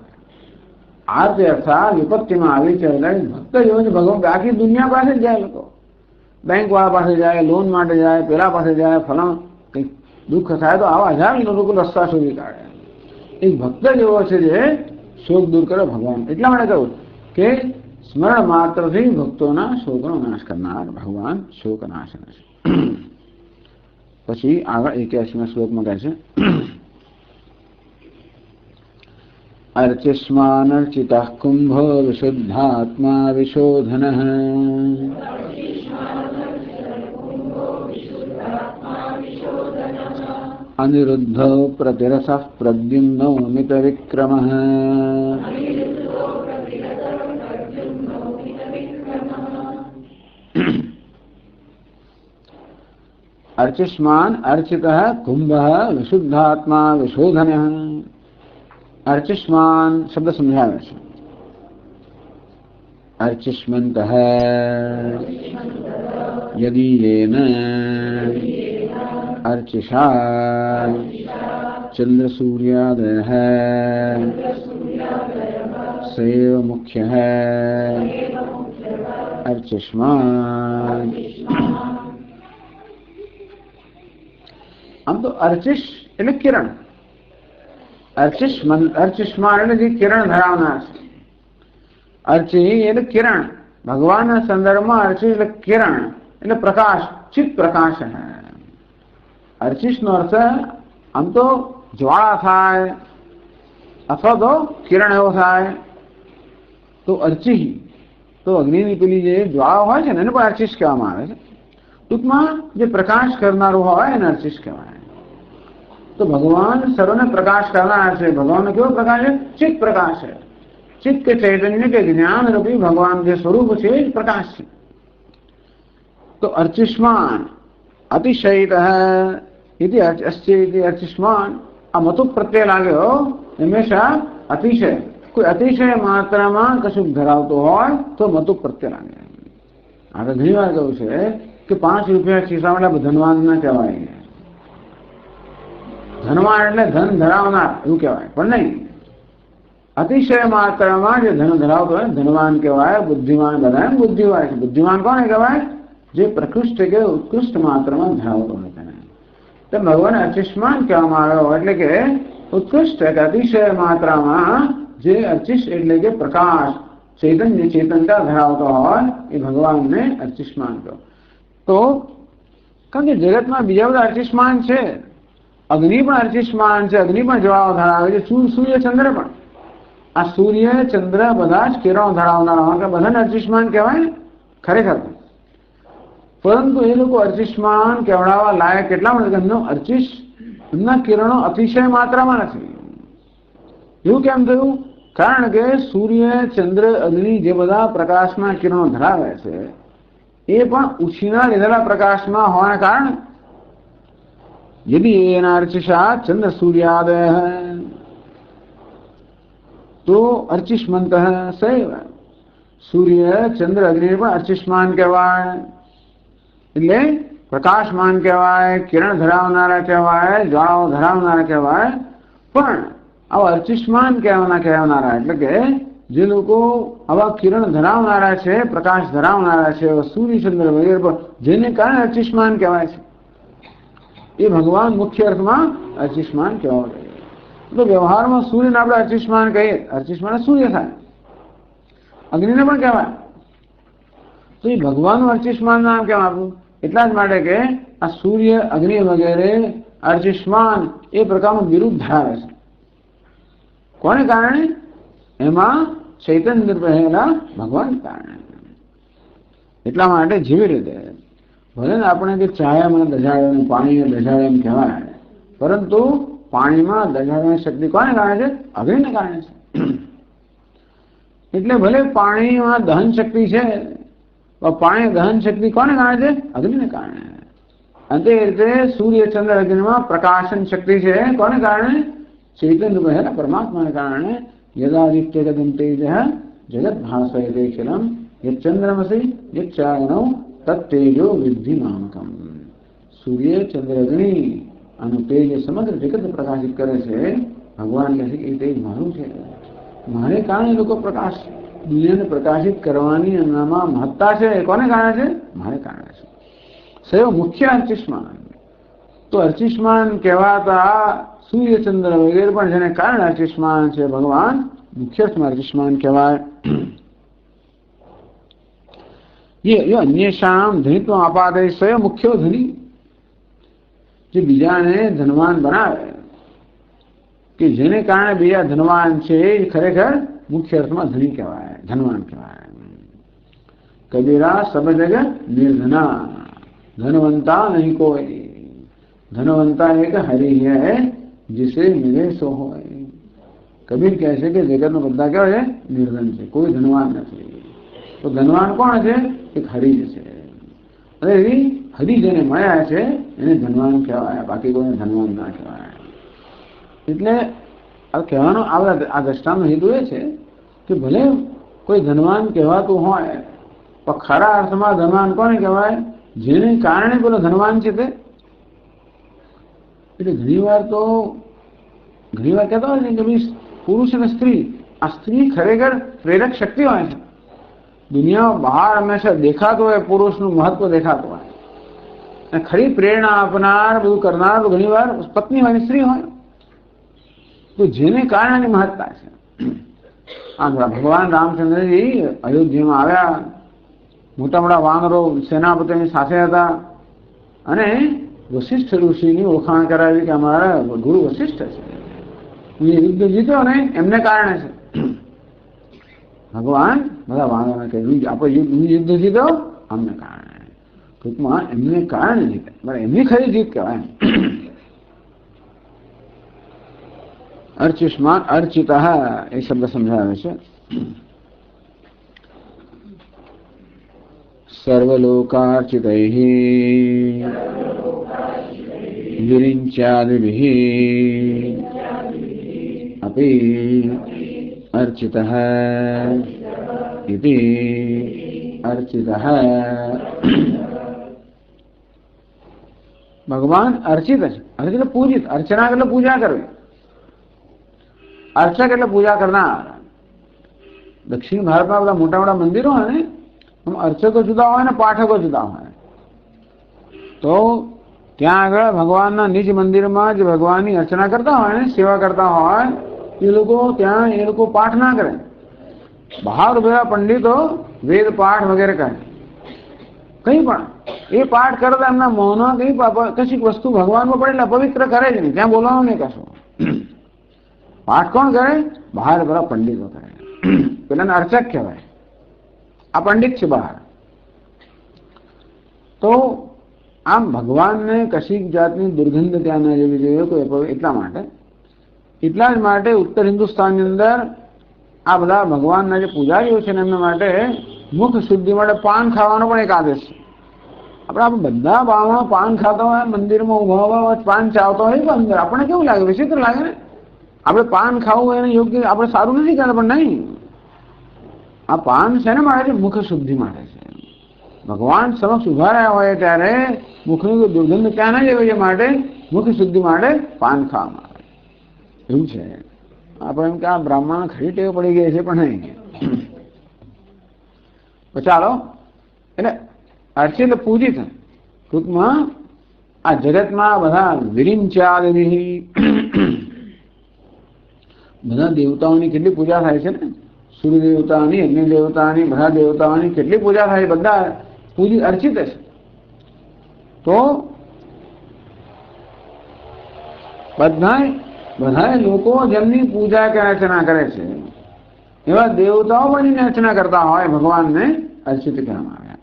આર્ત અર્થાત વિપત્તિમાં આવી છે એટલે ભક્ત જેવો છે ભગવાન. આખી દુનિયા પાસે જ જાય લોકો, બેંક વાળા પાસે જાય, લોન માટે જાય, પેલા પાસે જાય, ફલાણ કંઈક દુઃખ થાય તો આવા હજાર લોકો રસ્તા શોધી કાઢે. એક ભક્ત જેવો છે જે શોક દૂર કરે ભગવાન. એટલા માટે કહું કે સ્મરણ માત્રથી ભક્તોના શોકનો નાશ કરનાર ભગવાન શોક નાશન છે. પછી આગળ 81મા શ્લોકમાં કહે છે अर्चिस्मानर्चितः कुंभो विशुद्धात्मा विशोधनः अनिरुद्धो प्रतिरसः प्रद्युम्नो मितविक्रमः अर्चिस्मान अर्चितः कुंभः विशुद्धात्मा विशोधनः. अर्चिष्मान शब्द समझावे છે. अर्चिष्मन्तः यदीयेन अर्चिषा चन्द्रसूर्यादयः सैव मुख्यः अर्चिष्मान। આમ તો અર્ચિષ એટલે કિરણ, અર્ચિષ્માન એટલે જે કિરણ ધરાવનાર છે. અર્ચિ એટલે કિરણ. ભગવાનના સંદર્ભમાં અર્ચિ એટલે કિરણ એટલે પ્રકાશ, ચિત્ત પ્રકાશ. અર્ચિષનો અર્થ આમ તો જ્વાળા થાય અથવા તો કિરણ એવો થાય તો અર્ચિ, તો અગ્નિની પેલી જે જ્વાળા હોય છે ને એને પણ અર્ચિષ કહેવામાં આવે છે. ટૂંકમાં જે પ્રકાશ કરનારું હોય એને અર્ચિષ કહેવાય. તો ભગવાન સર્વને પ્રકાશ કરનાર છે. ભગવાનનો કેવો પ્રકાશ છે? ચિત્ત પ્રકાશ છે. ચિત્ત કે ચૈતન્ય કે જ્ઞાન રૂપી ભગવાન જે સ્વરૂપ છે એ પ્રકાશ છે. તો અર્ચિષ્માન અતિશયિત અર્ચિષ્માન, આ મતો પ્રત્યય લાગ્યો હંમેશા અતિશય, કોઈ અતિશય માત્રામાં કશું ધરાવતો હોય તો મતો પ્રત્યય લાગે. આગળ ઘણી વાર કહ્યું છે કે 5 રૂપિયા ખિસ્સામાં ધનવાન ના કહેવાય. ધનવાન એટલે ધન ધરાવનાર એવું કહેવાય, પણ નહીં. અતિશય માત્રામાં જે ધન ધરાવતો હોય ધનવાન કહેવાય. બુદ્ધિમાન બધા બુદ્ધિવાન છે. બુદ્ધિમાન કોને કહેવાય? જે પ્રકૃષ્ટ કે ઉત્કૃષ્ટ માત્રામાં ધરાવતો હોય તેને. તો ભગવાન અર્ચિષ્માન કહેવામાં આવ્યો એટલે કે ઉત્કૃષ્ટ કે અતિશય માત્રામાં જે અર્ચિષ એટલે કે પ્રકાશ, ચૈતન્ય, ચેતનતા ધરાવતો હોય એ ભગવાનને અર્ચિષ્માન કહો. તો કારણ કે જગતમાં બીજા બધા અર્ચિષ્માન છે. અગ્નિ પણ અર્ચિષ્માન છે, અગ્નિ પણ જ્વાળાઓ ધરાવે છે. સૂર્ય ચંદ્ર પણ. આ સૂર્ય ચંદ્ર બધા જ કિરણો ધરાવનારા બધાને અર્ચિષ્માન કહેવાય ને ખરેખર. પરંતુ એ લોકો અર્ચિષ્માન કહેવડાવવા લાયક કેટલા માટે? અર્ચિષ એમના કિરણો અતિશય માત્રામાં નથી. એવું કેમ થયું? કારણ કે સૂર્ય ચંદ્ર અગ્નિ જે બધા પ્રકાશના કિરણો ધરાવે છે એ પણ ઉછીના લીધેલા પ્રકાશમાં હોવાના કારણે यदि अर्चिषा चंद्र सूर्यादय तो अर्चिष्मंत सैव. सूर्य चंद्र अग्नि પણ અર્ચિષ્માન કહેવાય એટલે પ્રકાશમાન કહેવાય, કિરણ ધરાવનારા કહેવાય, જ્વાળાઓ ધરાવનારા કહેવાય. પણ આવા અર્ચિષ્માન કહેવાનારા એટલે કે જે લોકો આવા કિરણ ધરાવનારા છે, પ્રકાશ ધરાવનારા છે, સૂર્ય ચંદ્ર વગેરે પર જેને કારણે અર્ચિષ્માન કહેવાય છે એ ભગવાન મુખ્ય અર્થમાં અર્ચિષ્માન કહેવાય. તો વ્યવહારમાં સૂર્યને આપણે અર્ચિષ્માન કહીએ, અર્ચિષ્માન સૂર્ય થાય. અગ્નિને પણ કહેવાય. તો એ ભગવાનનું અર્ચિષ્માન નામ કેમ આપવું? એટલા જ માટે કે આ સૂર્ય, અગ્નિ વગેરે અર્ચિષ્માન એ પ્રકારનું બિરુદ ધરાવે છે. કોને કારણે? એમાં ચૈતન્ય રહેલા ભગવાન કારણે. એટલા માટે જેવી રીતે ભલે ને આપણે કે ચાયામાં દજાડે, પાણીમાં દજાડે એમ કહેવાય, પરંતુ પાણીમાં દજાડવાની શક્તિ કોને કારણે છે? અગ્નિને કારણે છે. એટલે ભલે પાણીમાં દહન શક્તિ છે, પાણી દહન શક્તિ કોને કારણે છે? અગ્નિને કારણે. અને તે રીતે સૂર્ય ચંદ્ર અગ્નિમાં પ્રકાશન શક્તિ છે કોને કારણે? ચૈતન્ય રહેલા પરમાત્માને કારણે. યદાદિત્ય ગદમ તેજ જગત ભાષયતે ખિલમ યચ્ચંદ્રમસી યચ્ચાયણૌ તત્તેજો વિદ્ધિ મામકમ. સૂર્ય ચંદ્ર અગ્નિ આનું તેજ સમગ્ર જગત પ્રકાશિત કરે છે. ભગવાન કહે છે કે તેજ મારું છે, મારે કારણે લોકો પ્રકાશ દુનિયાને પ્રકાશિત કરવાની એમનામાં મહત્તા છે. કોને કારણે છે? મારે કારણે છે. સૈવ મુખ્ય અર્ચિષ્માન. તો અર્ચિષ્માન કહેવાતા સૂર્ય ચંદ્ર વગેરે પણ જેને કારણે અર્ચિષ્માન છે ભગવાન મુખ્ય અર્થમાં અર્ચિષ્માન કહેવાય. અન્યશામ ધનિત્વ આપાદે સ્વયં મુખ્ય ધની. જે બીજાને ધનવાન બનાવે કે જેને કારણે બીજા ધનવાન છે એ ખરેખર મુખ્ય અર્થમાં ધની કહેવાય, ધનવાન કહેવાય. કબીરા સબ જગ નિર્ધના ધનવંતા નહીં કોઈ. ધનવંતા એક હરિ હૈ जिसे मिले सो હોય. કબીર કહે છે કે જગતનો બધા કેવા છે? નિર્ધન છે, કોઈ ધનવાન નથી. તો ધનવાન કોણ છે? એક હરિ છે. અને હરિ જેને મળ્યા છે એને ધનવાન કહેવાય, બાકી કોઈને ધનવાન ના કહેવાય. એટલે આ કહેવાનો આ દ્રષ્ટાંતનો હેતુ એ છે કે ભલે કોઈ ધનવાન કહેવાતું હોય પણ ખરા અર્થમાં ધનવાન કોને કહેવાય? જેને કારણે પેલો ધનવાન છે તે. એટલે ઘણીવાર કહેતા હોય છે કે ભાઈ પુરુષ અને સ્ત્રી, આ સ્ત્રી ખરેખર પ્રેરક શક્તિ હોય છે. દુનિયા બહાર હંમેશા દેખાતો હોય પુરુષનું મહત્વ દેખાતું હોય, અને ખરી પ્રેરણા આપનાર બધું કરનાર તો ઘણી વાર પત્ની હોય સ્ત્રી હોય, તો જેને કારણે એની મહત્તા છે. આમ ભગવાન રામચંદ્રજી અયોધ્યામાં આવ્યા, મોટા મોટા વાનરો સેનાપતિની સાથે હતા, અને વશિષ્ઠ ઋષિની ઓળખાણ કરાવી કે અમારા ગુરુ વશિષ્ઠ છે, યુદ્ધ જીત્યો ને એમને કારણે છે. ભગવાન બધા વાનરોને કહ્યું આપણે યુદ્ધ જીત્યો અમને કારણે, ટૂંકમાં એમને કારણે જીતે, એમની ખરી જીત કહેવાય. અર્ચિષ્માન અર્ચિત એ શબ્દ સમજાવે છે. સર્વલોકાર્ચિતૈઃ વિરિંચાદિભિઃ અપી અર્ચિતઃ ઇતિ અર્ચિતઃ. ભગવાન અર્ચિત છે. અર્ચિત પૂજિત, અર્ચના એટલે પૂજા કરવી. અર્ચક એટલે પૂજા કરનાર. દક્ષિણ ભારતમાં બધા મોટા મોટા મંદિરો હોય ને, અર્ચકો જુદા હોય ને પાઠકો જુદા હોય. તો ત્યાં આગળ ભગવાનના નિજ મંદિરમાં જે ભગવાનની અર્ચના કરતા હોય ને, સેવા કરતા હોય, એ લોકો ત્યાં એ લોકો પાઠ ના કરે. બહાર ઉભેલા પંડિતો વેદ પાઠ વગેરે કરે, કઈ પણ એ પાઠ કરતા એમના મૌનમાં કઈ કશીક વસ્તુ ભગવાનમાં પડે એટલે પવિત્ર કરે જ નહીં, ત્યાં બોલવાનું નહીં કશું. પાઠ કોણ કરે? બહાર બધા પંડિતો કરે. પેલાને અર્ચક કહેવાય, આ પંડિત છે બહાર. તો આમ ભગવાનને કશીક જાતની દુર્ગંધ ત્યાં ના જવી જોઈએ કોઈ, એટલા જ માટે ઉત્તર હિન્દુસ્તાનની અંદર આ બધા ભગવાનના જે પૂજારીઓ છે ને એમના માટે મુખ શુદ્ધિ માટે પાન ખાવાનો પણ એક આદેશ છે. આપણે બધા બામણો પાન ખાતા હોય, મંદિરમાં ઉભા હોય, પાન ચાવતા હોય, પણ અંદર આપણને કેવું લાગે? વિચિત્ર લાગે ને. આપણે પાન ખાવું એને યોગ્ય, આપણે સારું નથી કહેતા, પણ નહીં, આ પાન છે ને માટે મુખ શુદ્ધિ માટે છે. ભગવાન સમક્ષ ઉભા રહ્યા હોય ત્યારે મુખની દુર્ગંધ ક્યાં ના લેવી માટે મુખ શુદ્ધિ માટે પાન ખાવામાં આવે એવું છે. આપણે એમ કે આ બ્રાહ્મણ ખરી ટેવ પડી ગઈ છે, પણ નહીં. તો ચાલો, એટલે અર્ચિત પૂજિત, ટૂંકમાં આ જગતમાં બધા વિરિંચાદિ બધા દેવતાઓની કેટલી પૂજા થાય છે ને, સૂર્ય દેવતાની, અગ્નિ દેવતાની, બધા દેવતાઓની કેટલી પૂજા થાય, બધા પૂજી અર્ચિત છે. તો બધા લોકો જેમની પૂજા કે અર્ચના કરે છે એવા દેવતાઓ પણ એની અર્ચના કરતા હોય, ભગવાનને અર્ચિત કહેવામાં આવ્યા.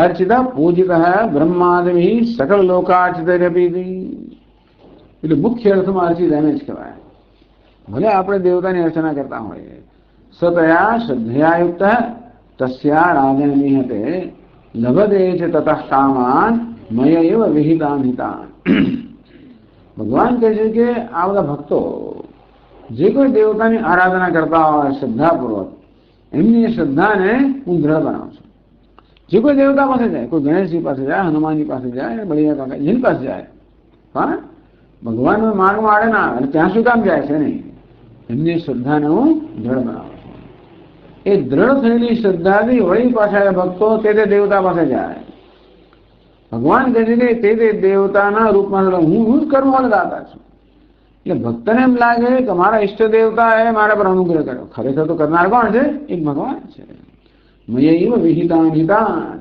અર્ચિત પૂજિત બ્રહ્માદિ સકલ લોકાર્ચિત, એટલે મુખ્ય અર્થમાં અર્ચિત એને જ કહેવાય. ભલે આપણે દેવતાની અર્ચના કરતા હોઈએ, સતયા શ્રદ્ધયા યુક્ત તસ્યા રાજનીહતે લભતે છે તતઃ કામાન મય એવ વિહિતાન હિતાન. ભગવાન કહે છે કે આ બધા ભક્તો જે કોઈ દેવતાની આરાધના કરતા હોય શ્રદ્ધાપૂર્વક, એમની શ્રદ્ધાને હું દ્રઢ બનાવું છું. જે કોઈ દેવતા પાસે જાય, કોઈ ગણેશજી પાસે જાય, હનુમાનજી પાસે જાય, બળિયા કાકા જેની પાસે જાય, હા, ભગવાનનો માર્ગમાં આડે ના અને ત્યાં શું કામ જાય છે નહીં, એમની શ્રદ્ધાને હું દ્રઢ બનાવું છું. એ દ્રઢ થયેલી શ્રદ્ધાથી વળી પાછા ભક્તો તે દેવતા પાસે જાય. ભગવાન કહે છે કે તે દેવતાના રૂપમાં હું જ કર્મફળ દાતા છું. એટલે ભક્તને એમ લાગે કે મારા ઈષ્ટ દેવતા એ મારા પર અનુગ્રહ કર્યો, ખરેખર તો કરનાર કોણ છે? એક ભગવાન છે. મય એવ વિહિતાન હિતાન,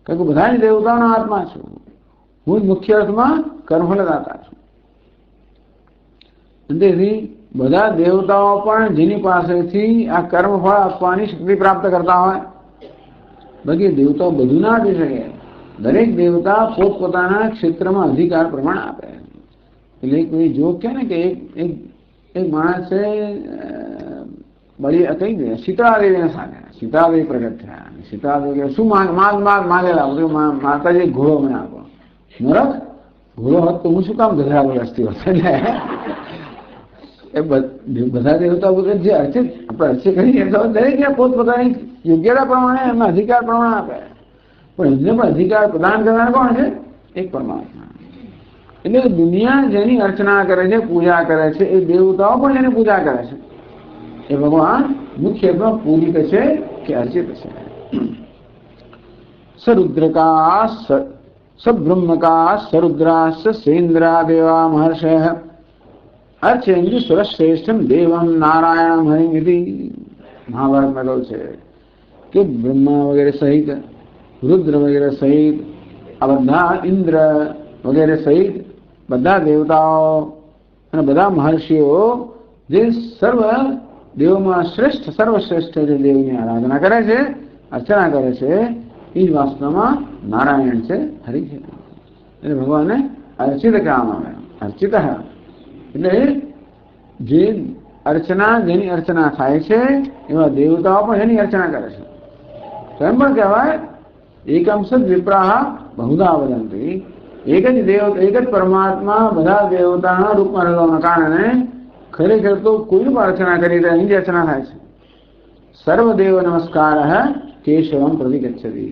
કે બધા જ દેવતાનો આત્મા છું, હું જ મુખ્ય અર્થમાં કર્મફળ દાતા છું. તેથી બધા દેવતાઓ પણ જેની પાસેથી આ કર્મફળ આપવાની શક્તિ પ્રાપ્ત કરતા હોય, બાકી દેવતાઓ બધું ના આપી શકે. દરેક દેવતા પોતપોતાના ક્ષેત્રમાં અધિકાર પ્રમાણ આપે. એટલે કોઈ જોગ કે ને કે એક માણસ છે બળી કઈ દે સીતાદેવીને સાથે, સીતાદેવી પ્રગટ થયા, સીતાદેવી શું માગેલા, માતાજી ઘોડો મને આપો. નરક ઘોડો હોત તો હું શું કામ ગધેડા રસ્તી હોત. એ બધા દેવતા વગર જે અર્ચિત આપણે અર્ચિત કરીએ તો દરેક પોતપોતાની યોગ્યતા પ્રમાણે એમના અધિકાર પ્રમાણે આપે, પણ એમને પણ અધિકાર પ્રદાન કરનાર કોણ છે? એક પરમાત્મા. એટલે દુનિયા જેની અર્ચના કરે છે, પૂજા કરે છે, એ દેવતાઓ પણ જેની પૂજા કરે છે, એ ભગવાન મુખ્યમાં પૂજિત છે કે અર્ચિત છે. સરુદ્રકા સબ્રહ્મકા સરુદ્રાશ્ચ સેન્દ્રા દેવા મહર્ષય અર્ચયંતિ સુરશ્રેષ્ઠમ દેવમ નારાયણ હરિમિતિ. મહાભારતમાં કહ્યું છે કે બ્રહ્મા વગેરે સહિત, રુદ્ર વગેરે સહિત, આ બધા ઇન્દ્ર વગેરે સહિત બધા દેવતાઓ અને બધા મહર્ષિઓ જે સર્વ દેવોમાં શ્રેષ્ઠ સર્વશ્રેષ્ઠ જે દેવની આરાધના કરે છે, અર્ચના કરે છે, એ જ વાસ્તવમાં નારાયણ છે, હરિ છે. એટલે ભગવાનને અર્ચિત કહેવામાં આવે. અર્ચિત એટલે જે અર્ચના, જેની અર્ચના થાય છે એવા દેવતાઓ પણ એની અર્ચના કરે છે. તો એમ પણ કહેવાય એકમ સદ વિપ્રાહ બહુધા વદંતી. એક જ પરમાત્મા બધા દેવતાના રૂપમાં રહેવાના કારણે ખરેખર તો કોઈ પણ અર્ચના કરી તો એની જ અર્ચના થાય છે. સર્વદેવ નમસ્કાર કેશવમ પ્રતિગચ્છતિ.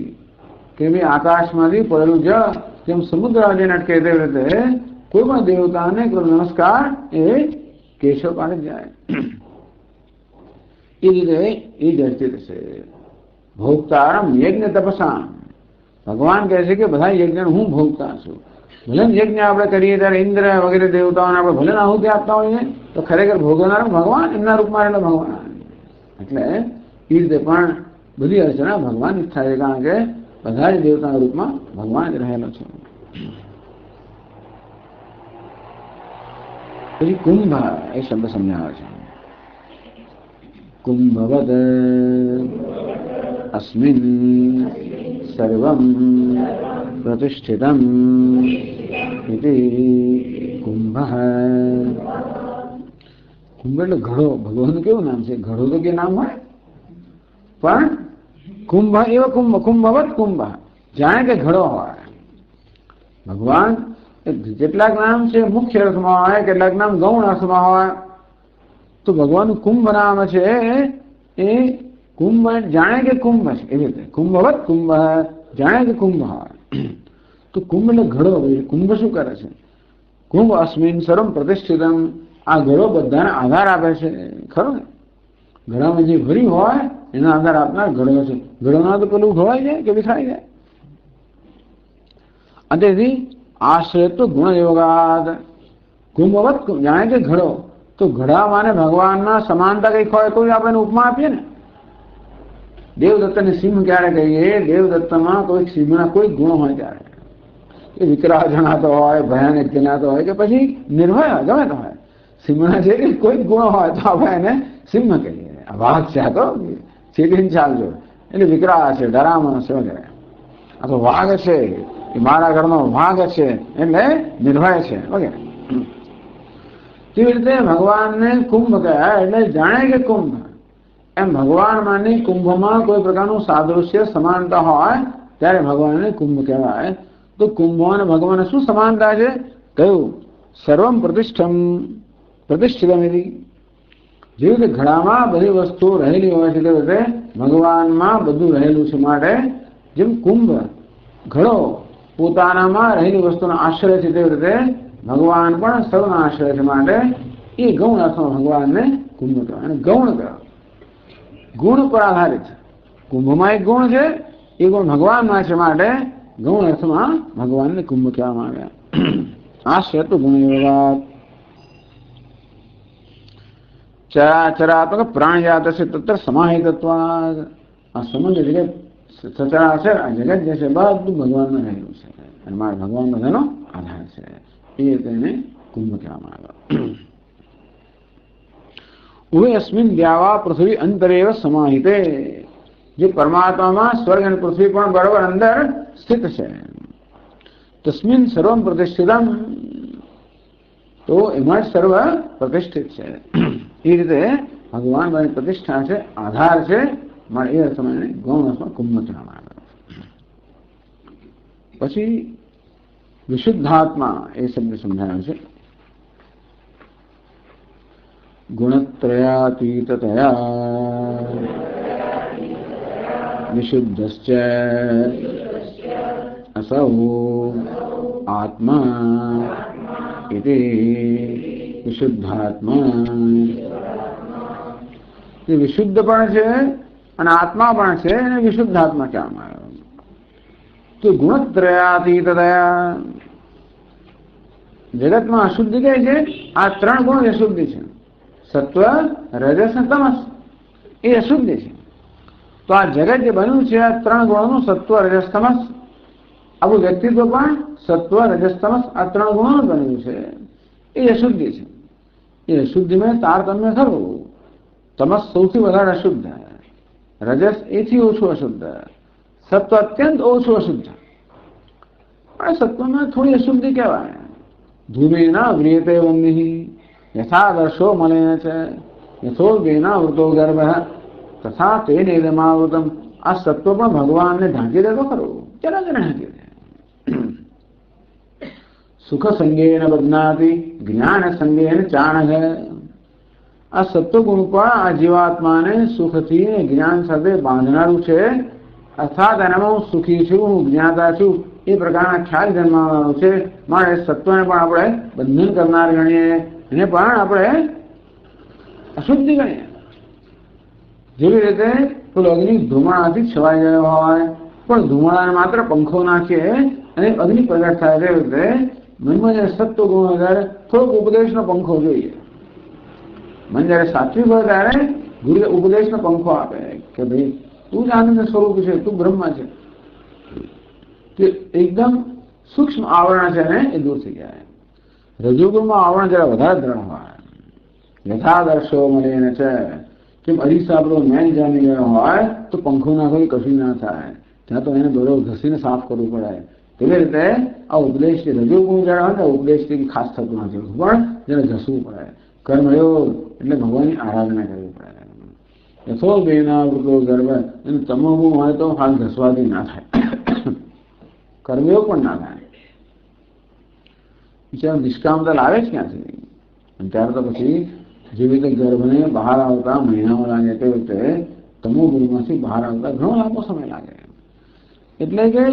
કે ભાઈ આકાશમાંથી પડેલું જળ જેમ સમુદ્ર જેને અટકે તેવી રીતે કોઈ પણ દેવતાને નમસ્કાર એ કેશવ પાસે જાય. એ રીતે એ જ અર્ચિત છે. ભોગતારમ યજ્ઞ તપસા. ભગવાન કહે છે કે બધા યજ્ઞ હું ભોગતા છું. ભલે યજ્ઞ આપણે કરીએ ત્યારે ઇન્દ્ર વગેરે દેવતાઓને આપણે ભલે આહુતિ આપતા હોઈએ તો ખરેખર ભોગવનાર ભગવાન, એમના રૂપમાં રહેલો ભગવાન. એટલે એ રીતે પણ બધી અર્ચના ભગવાન જ થાય છે, કારણ કે બધા જ દેવતાના રૂપમાં ભગવાન જ રહેલો છે. પછી કુંભ એ શબ્દ સમજાવે છે. કુંભવદ અસ્મિન સર્વમ પ્રતિષ્ઠિતમ ઇતિ કુંભ. કુંભ એટલે ઘડો. ભગવાનનું કેવું નામ છે? ઘડો તો કે નામ હોય, પણ કુંભ એવો કુંભ, કુંભવત કુંભ, જાણે કે ઘડો હોય. ભગવાન કેટલાક નામ છે મુખ્ય અર્થમાં હોય, કેટલાક નામ ગૌણ અર્થમાં હોય. તો ભગવાનનું કુંભ નામ છે એ કુંભ જાણે કે કુંભ છે, એવી રીતે કુંભવત કુંભ, જાણે કે કુંભ હોય. તો કુંભ એટલે ઘડો. કુંભ શું કરે છે? કુંભ અસ્મિન સર્વમ પ્રતિષ્ઠિતમ. આ ઘડો બધાને આધાર આપે છે. ખરો ને? ઘડામાં જે ભર્યું હોય એનો આધાર આપનાર ઘડો છે. ઘડોના તો પેલું ઢોળાઈ જાય કે વિખરાઈ જાય. અને તેથી આશ્રય તો ગુણ યોગાદ. કુંભવત જાણે કે ઘડો. તો ઘડામાં ભગવાનના સમાનતા કઈક હોય તો આપણે ઉપમા આપીએ ને. દેવદત્તને સિંહ ક્યારે કહીએ? દેવદત્તમાં કોઈ સિંહના કોઈ ગુણ હોય ત્યારે. એ વિકરાળ જણાતો હોય, ભયાનક જણાતો હોય, કે પછી નિર્ભય ગમે તો હોય. સિંહના જે કોઈ ગુણ હોય તો આપણે એને સિંહ કહીએ. આ વાઘ છે, આ તો ચીટીને ચાલજો એટલે વિકરાળ છે, ડરામણો છે વગેરે. આ તો વાઘ છે, એ મારા ઘરનો વાઘ છે એટલે નિર્ભય છે વગેરે. તેવી રીતે ભગવાનને કુંભ કહેવાય. એટલે જાણે કે કુંભ. એમ ભગવાન માની કુંભમાં કોઈ પ્રકારનું સાદૃશ્ય સમાનતા હોય ત્યારે ભગવાનને કુંભ કહેવાય. તો કુંભ અને ભગવાન શું સમાનતા છે? કહ્યું સર્વમ પ્રતિષ્ઠિતમ. જેવી રીતે ઘડામાં બધી વસ્તુઓ રહેલી હોય છે તેવી રીતે ભગવાનમાં બધું રહેલું છે. માટે જેમ કુંભ ઘડો પોતાનામાં રહેલી વસ્તુનો આશ્રય છે તેવી રીતે ભગવાન પણ સર્વના આશ્રય છે. માટે એ ગૌણ અર્થમાં ભગવાનને કુંભ કહેવાય. અને ગૌણ કહેવાય, ગુણ પર આધારિત. કુંભમાં એક ગુણ છે, એ ગુણ ભગવાનમાં છે. માટે ગૌણ અર્થમાં ભગવાનને કુંભ કહેવામાં આવ્યા. આશ્રય તો ગુણ યોગાત. ચરાચરાત્મક પ્રાણજાત છે તત્ર સમાહિતત્વાદ. આ સમગ્ર જગત સચરાચર આ જગત જે છે બધું ભગવાનમાં રહેલું છે અને મારા ભગવાન બધાનો આધાર છે. એ તેને કુંભ કહેવામાં આવ્યો. ઉભય અસ્મિન દ્યાવા પૃથ્વી અંતરેવ સમાહિતે. જે પરમાત્મામાં સ્વર્ગ અને પૃથ્વી પણ બરોબર અંદર સ્થિત છે. તસ્મિન સર્વમ પ્રતિષ્ઠિતમ. તો એમાં જ સર્વ પ્રતિષ્ઠિત છે. એ રીતે ભગવાન મારી પ્રતિષ્ઠા છે, આધાર છે. મારે એ સમયને ગૌણ અર્થમાં કુંભ કહેવામાં આવે. પછી વિશુદ્ધાત્મા એ શબ્દ સમજાયો છે. ગુણત્રયાતીતતયા વિશુદ્ધશ્ચ અસૌ આત્મા ઇતિ વિશુદ્ધાત્મા. જે વિશુદ્ધ પણ છે અને આત્મા પણ છે એને વિશુદ્ધ આત્મા કહેવામાં આવ્યો. તો ગુણત્રયાતીતયા જગતમાં અશુદ્ધિ કઈ છે? આ ત્રણ ગુણ અશુદ્ધિ છે. સત્વ, રજસ અને તમસ એ અશુદ્ધિ છે. તો આ જગત જે બન્યું છે આ ત્રણ ગુણોનું સત્વ, રજસ, તમસ, આપણું વ્યક્તિત્વ પણ સત્વ, રજસ, તમસ આ ત્રણ ગુણોનું બન્યું છે. એ અશુદ્ધિ છે. એ અશુદ્ધિમાં તારતમ્ય ખરું. તમસ સૌથી વધારે અશુદ્ધ, રજસ એથી ઓછું અશુદ્ધ, સત્વ અત્યંત ઓછું અશુદ્ધ. પણ સત્વમાં થોડી અશુદ્ધિ કહેવાય. ધૂમેના વ્રિયતે વન્નિ યથાદર્શો મલેન છે યથોર્ગેના વૃતો ગર્ભ તથા તેનેદમાવૃતમ. આ સત્વ પણ ભગવાનને ઢાંકી દે તો ખરું. જરા જરા ઢાંકી દે. સુખ સંગેન બદનાતિ જ્ઞાન સંગેન ચાણક. આ સત્વગુણ પણ આ જીવાત્માને સુખથી જ્ઞાન સાથે બાંધનારું છે. અર્થાત એનામાં હું સુખી છું, હું જ્ઞાતા છું એ પ્રકારના ખ્યાલ જન્માવાનો છે. માટે સત્વને પણ આપણે બંધન કરનાર ગણીએ, એને પણ આપણે અશુદ્ધિ ગણીએ. જેવી રીતે પેલો અગ્નિ ધુમાડાથી છવાઈ ગયો હોય પણ ધુમાડાને માત્ર પંખો નાખીએ અને અગ્નિ પ્રગટ થાય તે રીતે મનમાં જયારે સત્વ ગુણ હોય ત્યારે થોડોક ઉપદેશનો પંખો જોઈએ. મન જયારે સાત્વિક હોય ત્યારે ગુરુ ઉપદેશનો પંખો આપે કે ભાઈ તું જ આનંદ સ્વરૂપ છે, તું બ્રહ્મ છે. કે એકદમ સૂક્ષ્મ આવરણ છે ને એ દૂર થઈ જાય. રજોગુણમાં આવરણ જરા વધારે દ્રઢ હોય. યથાદર્શો મળીને છે કેમ અરીસા આપણો મેલ જામી ગયો હોય તો પંખો નાખો કશું ના થાય, ત્યાં તો એને બરોબર ઘસીને સાફ કરવું પડે. એવી રીતે આ ઉપદેશથી રજોગુણ જરા હોય ને ઉપદેશથી ખાસ થતું નથી, પણ જેને ઘસવું પડે. કર્મયોગ એટલે ભગવાનની આરાધના કરવી પડે. યથો બેના વૃતો ગર્ભ એને તમોગુણ હોય તો હાલ ઘસવાથી ના થાય, કર્મયોગ પણ ના થાય. બિચારા નિષ્કામતા લાવે જ ક્યાંથી? અને ત્યાર તો પછી જેવી રીતે ગર્ભને બહાર આવતા મહિનાઓ લાગે તે વખતે તમોગુણમાંથી બહાર આવતા ઘણો લાંબો સમય લાગે. એટલે કે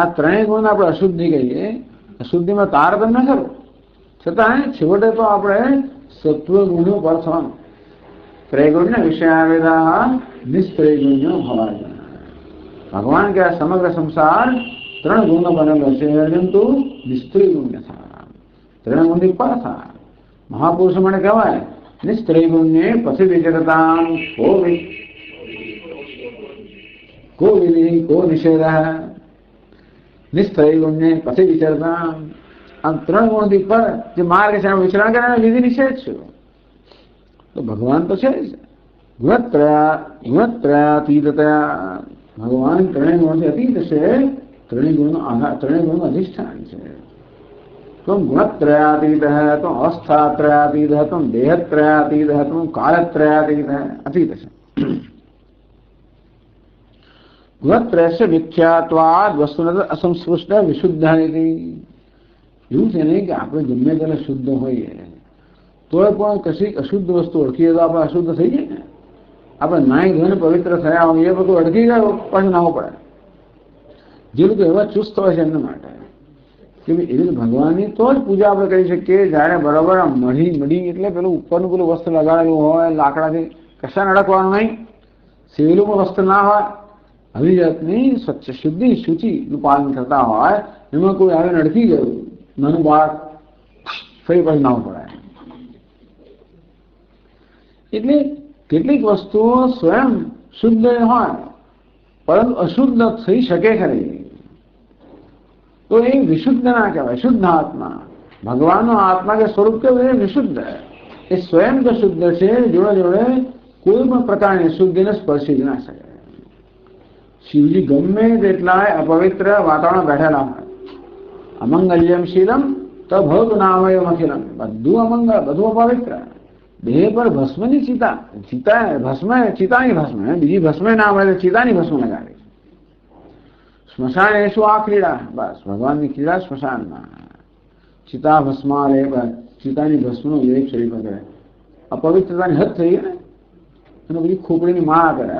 આ ત્રણેય ગુણ આપણે અશુદ્ધિ કહીએ. અશુદ્ધિમાં તારતમ્ય ખરું, છતાં છેવટે તો આપણે સત્વગુણો પર થવાનું. ત્રૈગુણ્ય વિષયાવેદા નિસ્ત્રૈગુણ્ય ભવાય. ભગવાન કે આ સમગ્ર સંસાર ત્રણ ગુણનો બનેલો છે, પરંતુ નિસ્ત્રૈગુણ્ય થા, ત્રણ ગુણથી પર થા. મહાપુરુષ મને કહેવાય નિસ્ત્રૈગુણ્ય પછી વિચરતા કો વિધિ કો નિષેધ. નિસ્ત્રૈગુણ્ય પછી વિચરતા આમ ત્રણ ગુણથી પર જે માર્ગ છે એનો વિચરણ કરે વિધિ નિષેધ છે. તો ભગવાન તો છે જ ગુણત્રયાતીતયા. ભગવાન ત્રણેય ગુણથી અતીત છે, ત્રણેય ગુણનો આધાર, ત્રણેય ગુણનું અધિષ્ઠાન છે. ત્વમ ગુણત્રયાતીત, ત્વમ અવસ્થાત્રયાતીત, ત્વમ દેહત્રયાતીત, ત્વમ કાળત્રયાતીત અતીત છે. ગુણત્રયસ્ય વિખ્યાત્વાદ વસ્તુન અસંસ્પૃષ્ટ વિશુદ્ધ. એવું છે નહીં કે આપણે ગમે ત્યારે શુદ્ધ હોઈએ તોય પણ કશી અશુદ્ધ વસ્તુ ઓળખીએ તો આપણે અશુદ્ધ થઈ જાય ને. આપણે નાઈ ધોઈને પવિત્ર થયા હોઈએ બધું અડકી જાય પાછું નાવું પડે. જે લોકો એવા ચુસ્ત હોય છે એમના માટે કે એવી ભગવાનની તો જ પૂજા આપણે કરી શકીએ જ્યારે બરાબર મળી એટલે પેલું ઉપરનું પેલું વસ્ત્ર લગાડેલું હોય લાકડાથી, કશાને અડકવાનું નહીં, સેવેલું પણ વસ્ત્ર ના હોય, આવી જાતની સ્વચ્છ શુદ્ધિ શુચિનું પાલન કરતા હોય. એમાં કોઈ આવીને અડકી ગયું નાનું બાળક ફરી પછી નાવું પડે. એટલે કેટલીક વસ્તુઓ સ્વયં શુદ્ધ હોય પરંતુ અશુદ્ધ થઈ શકે ખરી, તો એ વિશુદ્ધ ના કહેવાય. શુદ્ધ આત્મા, ભગવાનનો આત્મા કે સ્વરૂપ કેવું એ વિશુદ્ધ, એ સ્વયં તો શુદ્ધ છે, જોડે જોડે કોઈ પણ પ્રકારની શુદ્ધિને સ્પર્શી જ ના શકે. શિવજી ગમે તેટલા અપવિત્ર વાતાવરણ બેઠેલા હોય, અમંગલ્યમ શીલમ તો ભૌત નામય અખિલમ, બધું અમંગળ, બધું અપવિત્ર. દેહ પર ભસ્મની ચિતા, ભસ્મ ચિતાની ભસ્મ, બીજી ભસ્મ ના મળે ચિતાની ભસ્મ લગાડી. સ્મશાન એ શું? આ ક્રીડા, બસ ભગવાનની ક્રીડા સ્મશાનમાં. ચિતા ભસ્મા લે, ચિતાની ભસ્મનો વિવેક શરીર કરે. અપવિત્રતાની હદ થઈ ગઈ ને, અને બધી ખોપડીની માળા કરે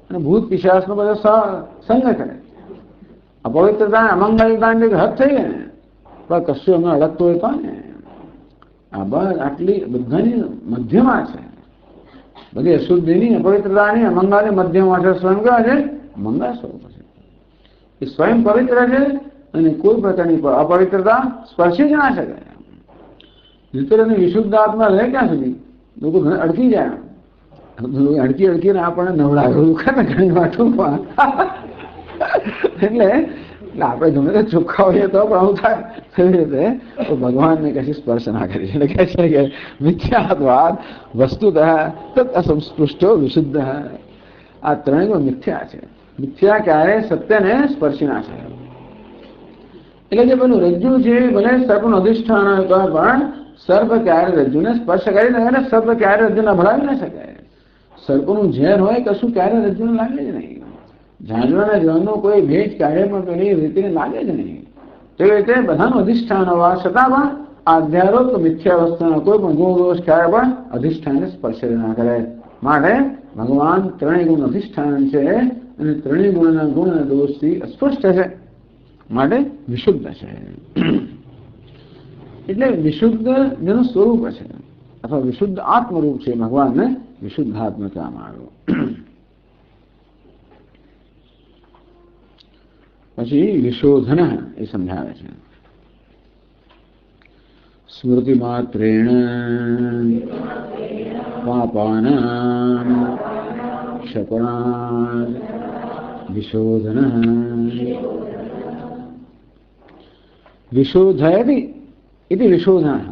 અને ભૂત પિશાચનો બધો સંગ કરે. અપવિત્રતા અમંગલતાની હદ થઈ ગઈ ને, પણ કશું અમને અડકતો હોય તો ને આ બસ આટલી બધાની મધ્યમાં છે. બધી અશુદ્ધિની, અપવિત્રતાની, અમંગળની મધ્યમાં છે. સ્વયં કેવા છે? મંગળ સ્વરૂપ છે. એ સ્વયં પવિત્ર છે અને કોઈ પ્રકારની અપવિત્રતા સ્પર્શી જ ના શકે. નિત્યની વિશુદ્ધ આત્મા રહે ક્યાં સુધી? લોકો અડકી જાય, અડકી અડકીને આપણને નવડાવ્યું કરે ઘણી વાતોમાં. એટલે આપણે ગમે તે ચોખ્ખા હોઈએ તો પણ આવું થાય. એવી રીતે ભગવાનને કશી સ્પર્શ ના કરી. એટલે કહે છે કે મિથ્યાત્વાદ વસ્તુતઃ તत् અસંસ્પૃષ્ટો વિશુદ્ધ. આ ત્રણેય મિથ્યા છે. મિથ્યા ક્યારે સત્યને સ્પર્શી ના શકે. એટલે જે પેલું રજ્જુ છે ભલે સર્પનું અધિષ્ઠાન હોય તો પણ સર્પ ક્યારે રજ્જુને સ્પર્શ કરી શકે ને સર્પ ક્યારે રજ્જુને ભળાવી ના શકે. સર્પનું ઝેર હોય કશું ક્યારે રજ્જુને લાગે જ નહીં. ઝાંઝવાના જળનો કોઈ ભેજ ક્યારે પણ પેલી રીતિને લાગે જ નહીં. તેવી રીતે બધાનું અધિષ્ઠાન હોવા છતાં પણ આધ્યારોપ મિથ્યા વસ્તુના કોઈ પણ ગુણ દોષ ક્યારે પણ અધિષ્ઠાનને સ્પર્શ ના કરે. માટે ભગવાન ત્રણેય ગુણ અધિષ્ઠાન છે અને ત્રણેય ગુણના ગુણ અને દોષથી અસ્પષ્ટ છે. માટે વિશુદ્ધ છે. એટલે વિશુદ્ધ જેનું સ્વરૂપ છે અથવા વિશુદ્ધ આત્મરૂપ છે ભગવાનને વિશુદ્ધ આત્મ કહેવામાં આવ્યું. પછી વિશોધન એ સમજાવે છે. સ્મૃતિ માત્રેણ પાપાનાં ક્ષપણાદ વિશોધન. વિશોધયતિ ઇતિ વિશોધન.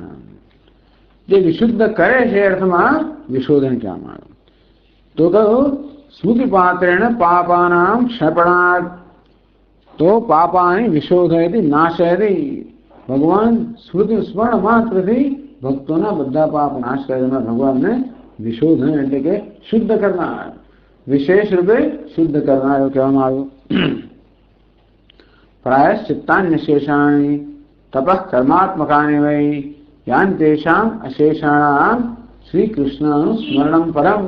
જે વિશુદ્ધ કરે છે અર્થમાં વિશોધન કહેવામાં આવ્યું. તો કહ્યું સ્મૃતિપાત્રેણ પાપાનાં ક્ષપણાદ. તો પાપાની વિશોધયતિ નાશયતિ. ભગવાન સ્મૃતિ સ્મરણ માત્રથી ભક્તોના બધા પાપ નાશ કરે. ભગવાનને વિશોધન એટલે કે શુદ્ધ કરનાર, વિશેષ રૂપે શુદ્ધ કરનાર એવું કહેવામાં આવ્યું. પ્રાયશ્ચિત્તાન્ય શેષાણી તપઃ કર્માત્મકાની વૈ યાન તેષામ અશેષાણામ શ્રી કૃષ્ણનું સ્મરણમ પરમ.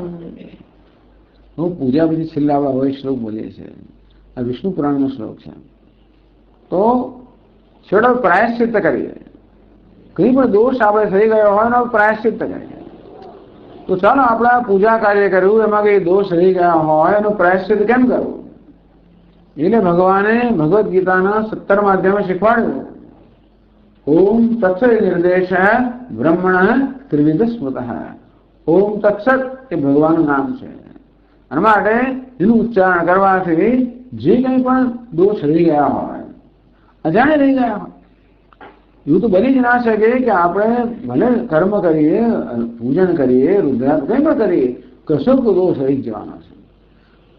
હું પૂજા પછી છેલ્લા હોય શ્લોક બોલીએ છીએ. આ વિષ્ણુ પુરાણનો શ્લોક છે. તો છેડો પ્રાયશ્ચિત્ત કરીએ. કંઈ પણ દોષ આપણે થઈ ગયો હોય ને પ્રાયશ્ચિત્ત કરીએ. તો ચાલો આપણે પૂજા કાર્ય કર્યું એમાં કઈ દોષ રહી ગયા હોય એનું પ્રાયશ્ચિત્ત કેમ કરવું? એટલે ભગવાને ભગવદ્ ગીતાના 17મા અધ્યાયમાં શીખવાડ્યું. ઓમ તત્સત નિર્દેશ બ્રહ્મણ ત્રિવિધ સ્મૃત. ઓમ તત્સત એ ભગવાનનું નામ છે. અને માટે એનું ઉચ્ચારણ કરવાથી જે કંઈ પણ દોષ રહી ગયા હોય, અજાણે રહી ગયા હોય, એવું તો બની જ ના શકે કે આપણે ભલે કર્મ કરીએ, પૂજન કરીએ, રુદ્રાભ કંઈ પણ કરીએ, કશો તો દોષ રહી જવાનો છે.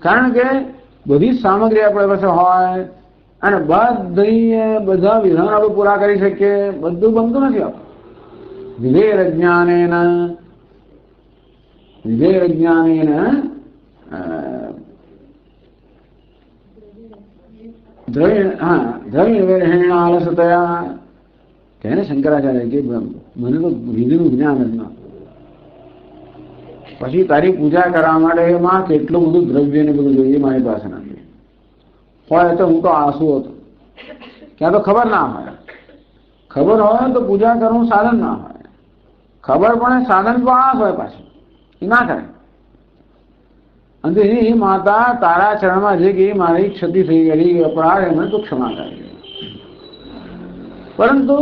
કારણ કે બધી સામગ્રી આપણે પાસે હોય અને બધા વિધાન આપણે પૂરા કરી શકીએ, બધું બનતું નથી. આપણે વિધેર જ્ઞાનેન દ્રવ્ય આલસતયા કહે ને શંકરાચાર્ય કે મને તો વિધિનું જ્ઞાન જ ન. પછી તારી પૂજા કરવા માટે એમાં કેટલું બધું દ્રવ્ય ને બધું જોઈએ મારી પાસે નથી હોય તો હું તો આંસુ હતો. ક્યાં તો ખબર ના હોય. ખબર હોય તો પૂજા કરવું સાધન ના હોય. ખબર પણ સાધન તો આંસ હોય પાછું એ ના કરે. અને એ માતા તારા ચરણમાં જે કે મારી ક્ષતિ થઈ ગયેલી અપરાધ એમને તો ક્ષમા કરી. પરંતુ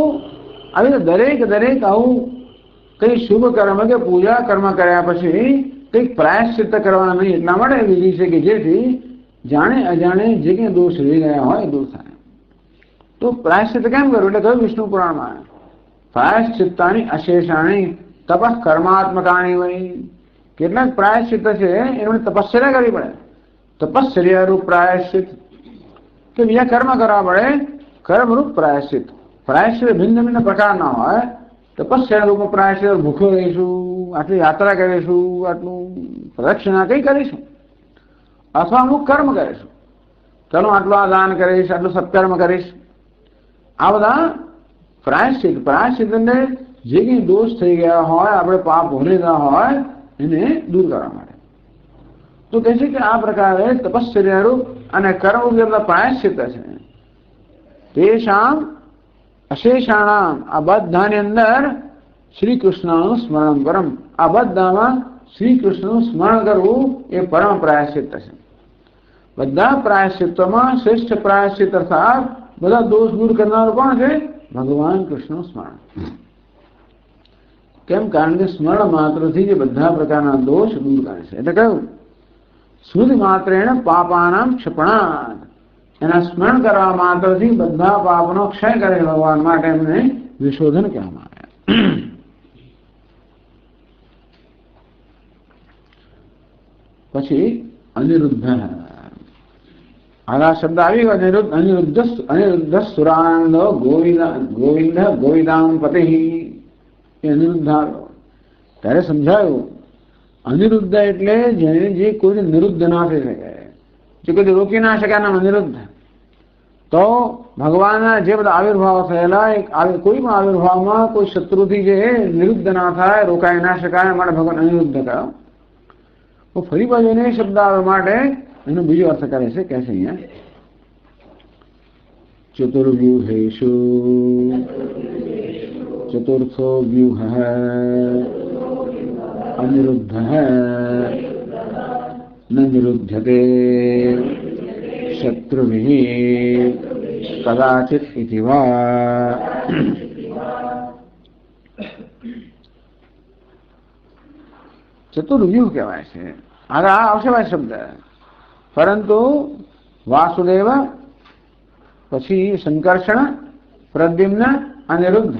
આવી દરેક આવું કઈ શુભ કર્મ કે પૂજા કર્મ કર્યા પછી કંઈક પ્રાયશ્ચિત્ત કરવાના નહીં. એટલા માટે વિધિ છે કે જેથી જાણે અજાણે જે કંઈ દોષ રહી ગયા હોય દૂર થાય. તો પ્રાયશ્ચિત્ત કેમ કરવું? એટલે કહ્યું વિષ્ણુ પુરાણમાં પ્રાયશ્ચિત્તાની અશેષાણી તપઃ કર્માત્મકાની વૈ. કેટલાક પ્રાયશ્ચિત્ત છે એમને તપશ્ચર્યા કરવી પડે. તપશ્ચર્યારૂપ પ્રાયશ્ચિત કે બીજા કર્મ કરવા પડે. કર્મરૂપ પ્રાયશ્ચિત. પ્રાયશ્ચિત ભિન્ન ભિન્ન પ્રકારના હોય. તપસ્યા રૂપ પ્રાયશ્ચિત ભૂખો રહીશું, આટલી યાત્રા કરીશું, આટલું પ્રદક્ષિણા કઈ કરીશું, અથવા અમુક કર્મ કરીશું. ચાલો આટલું આ દાન કરીશ, આટલું સત્કર્મ કરીશ. આ બધા પ્રાયશ્ચિત. પ્રાયશ્ચિતને જે કંઈ દોષ થઈ ગયા હોય, આપણે પાપ ભૂલેલા હોય એને દૂર કરવા માટે. તો કહે છે કે આ પ્રકારે તપશ્ચર્યારૂપ અને કર્મ જેટલા પ્રાયશ્ચિત છે તેષામ અશેષાણામ આ બધાની અંદર શ્રી કૃષ્ણનું સ્મરણ પરમ. આ બધામાં શ્રી કૃષ્ણનું સ્મરણ કરવું એ પરમ પ્રાયશ્ચિત છે. બધા પ્રાયશ્ચિત્તમાં શ્રેષ્ઠ પ્રાયશ્ચિત અર્થાત બધા દોષ દૂર કરનાર કોણ છે? ભગવાન કૃષ્ણનું સ્મરણ. કેમ? કારણ કે સ્મરણ માત્રથી જે બધા પ્રકારના દોષ દૂર કરે છે. એટલે કહ્યું શુદ્ધ માત્રેણ પાપાનામ ક્ષપણાત, એના સ્મરણ કરવા માત્રથી બધા પાપનો ક્ષય કરે ભગવાન માટે એમને વિશોધન કહેવામાં આવ્યા. પછી અનિરુદ્ધ, આ શબ્દ આવી ગયો. અનિરુદ્ધ સુરાનંદ ગોવિંદ ગોવિદામ પતિ, એ અનિરુદ્ધ આવ્યો ત્યારે સમજાયું. અનિરુદ્ધ એટલે જે કોઈ નિરુદ્ધ ના થઈ શકે, જે કોઈ રોકી ના શકે નામ અનિરુદ્ધ. તો ભગવાનના જે બધા આવિર્ભાવ થયેલા, કોઈ પણ આવિર્ભાવમાં કોઈ શત્રુથી જે નિરુદ્ધ ના થાય, રોકાઈ ના શકાય, માટે ભગવાન અનિરુદ્ધ કહ્યો. તો ફરી પાછું એને શબ્દ આવવા માટે એનો બીજો અર્થ કરે છે. કહે છે અહીંયા ચતુર્વ્યુહેષુ ચતુર્થો વ્યુહ અનિરુદ્ધ ન નિરુધ્યતે શત્રુભિઃ કદાચિત ઇતિ વા. ચતુર્વ્યુહ કહેવાય છે. આગળ આ આવશે ભાઈ શબ્દ. પરંતુ વાસુદેવ, પછી સંકર્ષણ, પ્રદ્યુમ્ન, અનિરુદ્ધ,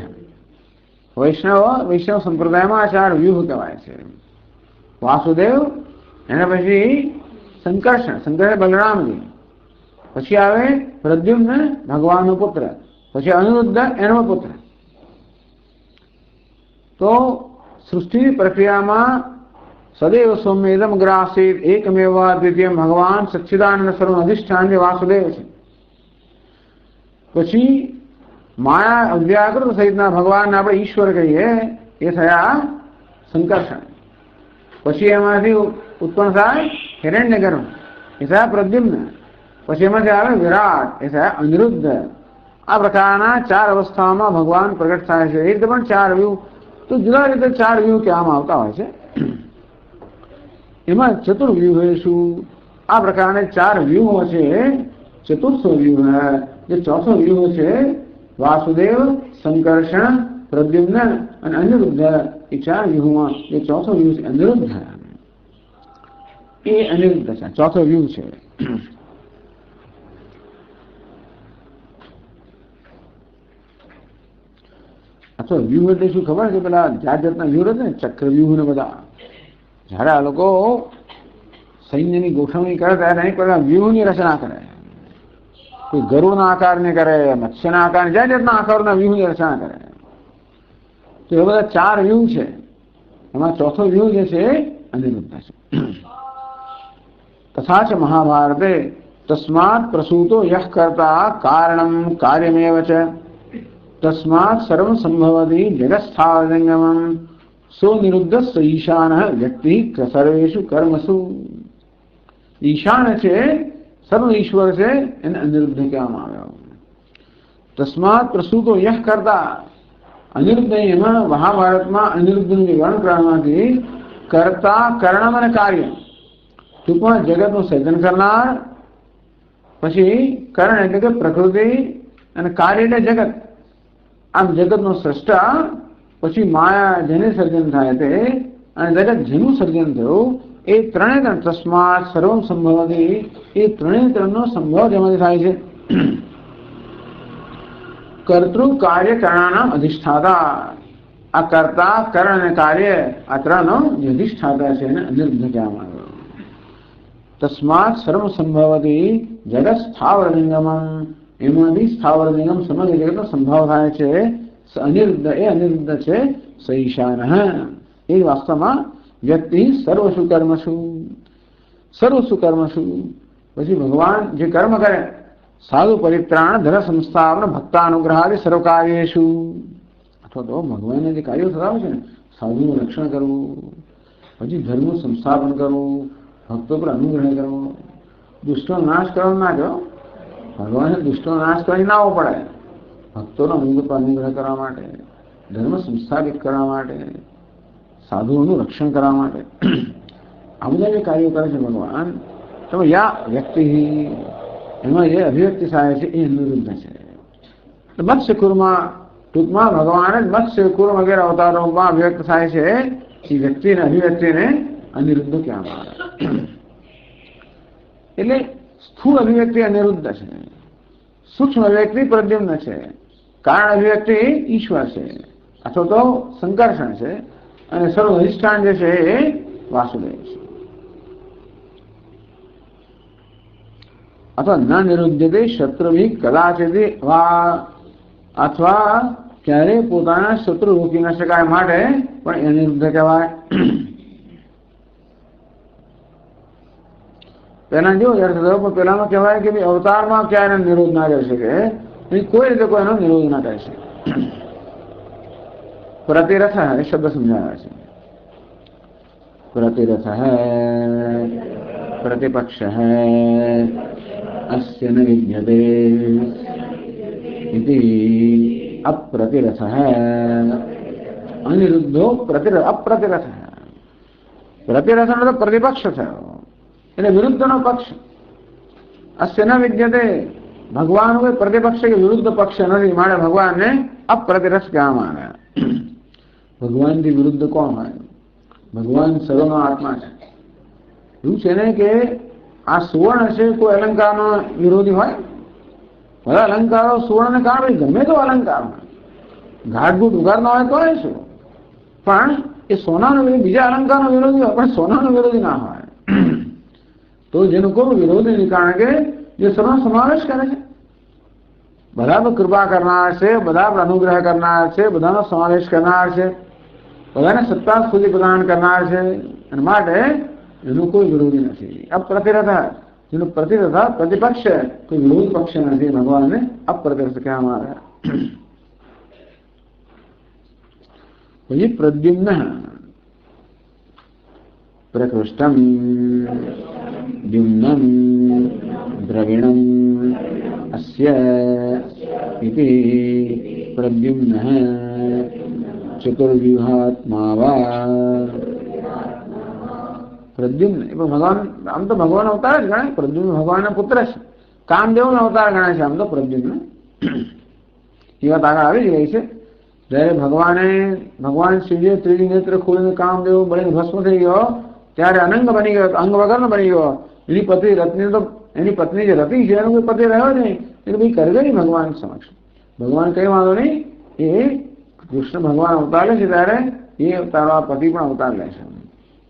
વૈષ્ણવ સંપ્રદાયમાં આ ચાર વ્યુહ કહેવાય છે. વાસુદેવ, એના પછી સંકર્ષણ બલરામજી, પછી આવે પ્રદ્યુમ્ન ભગવાનનો પુત્ર, પછી અનિરુદ્ધ એનો પુત્ર. તો સૃષ્ટિ પ્રક્રિયામાં સદૈવ સૌમ્યદમ ગ્રાસીત એકમેવ દ્વિતીય ભગવાન સચ્ચિદાનંદ સર્વ અધિષ્ઠાન જે વાસુદેવ છે. પછી માયા અવ્યાકૃત સહિતના ભગવાનને આપણે ઈશ્વર કહીએ, એ થયા સંકર્ષણ. પછી એમાંથી ઉત્પન્ન થાય હિરણ્યગર્ભ, એ થયા પ્રદ્યુમ્ન. પછી એમાંથી આવે વિરાટ, એ થયા અનિરુદ્ધ. આ પ્રકારના ચાર અવસ્થાઓમાં ભગવાન પ્રગટ થાય છે. એ રીતે પણ ચાર વ્યૂહ, તો જુદા રીતે ચાર વ્યૂહ કહેવામાં આવતા હોય છે. એમાં ચતુર્વ્યુહેષુ, આ પ્રકારના ચાર વ્યૂહો છે. ચતુર્થો વ્યૂહ, જે ચોથો વ્યૂહ છે, વાસુદેવ, સંકર્ષણ, પ્રદ્યુમ્ન અને અનિરુદ્ધ, એ ચાર વ્યૂહમાં જે ચોથો વ્યૂહ છે અનિરુદ્ધ, એ અનિરુદ્ધ છે, ચોથો વ્યૂહ છે. અથવા વ્યૂહ એટલે શું ખબર છે? પેલા જાત જાતના વ્યૂહ હતા ને, ચક્રવ્યૂહ ને બધા. જયારે આ લોકો સૈન્યની ગોઠવણી કરે ત્યારે અહીં પેલા વ્યૂહની રચના કરે. કોઈ ગરુડના આકારને કરે, મત્સ્યના આકાર, જાત જાતના આકારના વ્યૂહની રચના કરે. તો એ બધા ચાર વ્યૂહ છે. એમાં ચોથો વ્યૂહ જે છે અનિરુદ્ધ છે. તથા ચ મહાભારતે તસ્માત પ્રસૂતો યહ કર્તા કારણમ કાર્યમેવ ચ તસ્માત સર્વ સંભવતિ જગત્સ્થાવરજંગમમ સો નિરુદ્ધ ઈશાન વ્યક્તિ સર્વેષુ કર્મસુ. ઈશાન છે, સર્વ ઈશ્વર છે, એને અનિરુદ્ધ કહેવામાં આવ્યો. તસ્માત પ્રસૂતો યહ કરતા, અનિરુદ્ધ એમાં મહાભારતમાં અનિરુદ્ધનું વર્ણન કરવામાંથી કર્તા, કર્ણમ અને કાર્ય, ટૂંકમાં જગતનું સર્જન કરનાર, પછી કર્ણ એટલે કે પ્રકૃતિ, અને કાર્ય એટલે જગત. આમ જગતનો સ્રષ્ટા, પછી માયા જેને સર્જન થાય તે, અને જગત જેનું સર્જન થયું, એ ત્રણે ત્રણ તસ્માત સર્વ સંભવથી, એ ત્રણે ત્રણનો સંભવ જેમાંથી થાય છે. કર્તૃ કાર્ય કરણાનામ અધિષ્ઠાતા, આ કર્તા, કરણ અને કાર્ય, આ ત્રણનો જે અધિષ્ઠાતા છે એને અનિરુદ્ધ કહેવામાં આવ્યો. તસ્માત સર્વ સંભવથી જગત સ્થાવર લિંગમ, એમાંથી સ્થાવર લિંગમ સમગ્ર જગતનો સંભાવ થાય છે. અનિરુદ્ધ, એ અનિરુદ્ધ છે. સૈશાન, એ વાસ્તવમાં વ્યક્તિ સર્વસુ કર્મસુ, સર્વસુ કર્મસુ. પછી ભગવાન જે કર્મ કરે, સાધુ પરિત્રાણ ધન સંસ્થાપન ભક્તાનુગ્રહાદિ સર્વ કાર્યેષુ, અથવા તો ભગવાનના જે કાર્યો થતા હોય છે ને, સાધુનું રક્ષણ કરવું, પછી ધર્મનું સંસ્થાપન કરવું, ભક્તો પર અનુગ્રહ કરવો, દુષ્ટનો નાશ કરવો ના કહો. ભગવાને દુષ્ટનો નાશ કરી ના આવવો પડે. ભક્તોનો અનુગ્રહ કરવા માટે, ધર્મ સંસ્થાપિત કરવા માટે, સાધુઓનું રક્ષણ કરવા માટે આ બધા જે કાર્યો કરે છે ભગવાન, તમે યા વ્યક્તિ એમાં જે અભિવ્યક્તિ થાય છે એ અનિરુદ્ધ છે. મત્સ્ય કુરમાં ટૂંકમાં ભગવાન જ મત્સ્ય કુર વગેરે અવતારોમાં અભિવ્યક્ત થાય છે. એ વ્યક્તિને અભિવ્યક્તિને અનિરુદ્ધ કહેવામાં આવે. એટલે સ્થૂળ અભિવ્યક્તિ અનિરુદ્ધ છે, સૂક્ષ્મ અભિવ્યક્તિ પ્રદ્યુમ્ન છે, કારણ અભિવ્યક્તિ ઈશ્વર છે અથવા તો સંકર્ષણ છે, અને સર્વ અધિષ્ઠાન જે છે એ વાસુદેવ છે. અથવા ન નિરુદ્ધતે શત્રુભિ કદાચિત વા, અથવા ક્યારે પોતાના શત્રુ રોકી ન શકાય માટે પણ અનિરુદ્ધ કહેવાય. પેલા જેવો અર્થ થયો, પણ પેલામાં કહેવાય કે અવતારમાં ક્યારે નિરોધ ના કરી શકે, કોઈ રીતે કોઈ એનો નિરોધ ના કરી શકે. પ્રતિરથ એ શબ્દ સમજાવે છે. પ્રતિરથ પ્રતિપક્ષ અસ્ય ન વિદ્યતે ઇતિ અપ્રતિરથ અનિરુદ્ધો અપ્રતિરથ. પ્રતિરથ તો પ્રતિપક્ષ થયો એટલે વિરુદ્ધનો પક્ષ. અસ્ય ન વિદ્યતે ભગવાન કોઈ પ્રતિપક્ષ કે વિરુદ્ધ પક્ષ નથી, માટે ભગવાનને અપ્રતિરથ કહેવામાં આવે. ભગવાનથી વિરુદ્ધ કોણ હોય? ભગવાન સર્વનો આત્મા છે. એવું છે ને કે આ સુવર્ણ છે કોઈ અલંકારનો વિરોધી હોય? બધા અલંકારો સુવર્ણને કારણે ગમે તો અલંકાર હોય, ઘાટઘૂટ ઉગાડના હોય તો શું, પણ એ સોનાનો બીજા અલંકારનો વિરોધી હોય, પણ સોનાનો વિરોધી ના હોય. તો જેનું કોઈ વિરોધી નહીં, કારણ કે જે સર્વનો સમાવેશ કરે છે, બધા પર કૃપા કરનાર છે, બધા પર અનુગ્રહ કરનાર છે, બધાનો સમાવેશ કરનાર છે, બધાને સત્તા સુધી પ્રદાન કરનાર છે, અને માટે એનું કોઈ વિરોધી નથી. અપ્રતિરથ જેનું પ્રતિરથ પ્રતિપક્ષ કોઈ વિરોધ પક્ષ નથી, ભગવાનને અપ્રતિરથ કહેવામાં આવે. પછી પ્રદ્યુમ્ન પ્રકૃષ્ટમ દ્યુમ્નમ દ્રવિણમ અસ્ય ઇતિ પ્રદ્યુમ્ન ચતુર્વ્યુહાત્મા વા. પ્રદ્યુમ્ન એ ભગવાન, આમ તો ભગવાન અવતાર જ ગણાય. પ્રદ્યુમ્ન ભગવાનના પુત્ર છે, કામદેવનો અવતાર ગણાય છે આમ તો પ્રદ્યુમ્ન. એ વાત આગળ આવી જ રહી છે. જયારે ભગવાન શિવજીએ ત્રીજી નેત્ર ખોલીને કામદેવ બળીને ભસ્મ થઈ ગયો, ત્યારે અનંગ બની ગયો, અંગ વગરનો બની ગયો. એની પત્ની રત્ની તો એની પત્ની જે રતિ છે એનો કોઈ પતિ રહ્યો નહીં, એટલે ભાઈ કરવે નહીં ભગવાન સમક્ષ. ભગવાન કઈ વાંધો નહીં, એ કૃષ્ણ ભગવાન અવતાર લે છે ત્યારે એ તારો પતિ પણ અવતાર લે છે.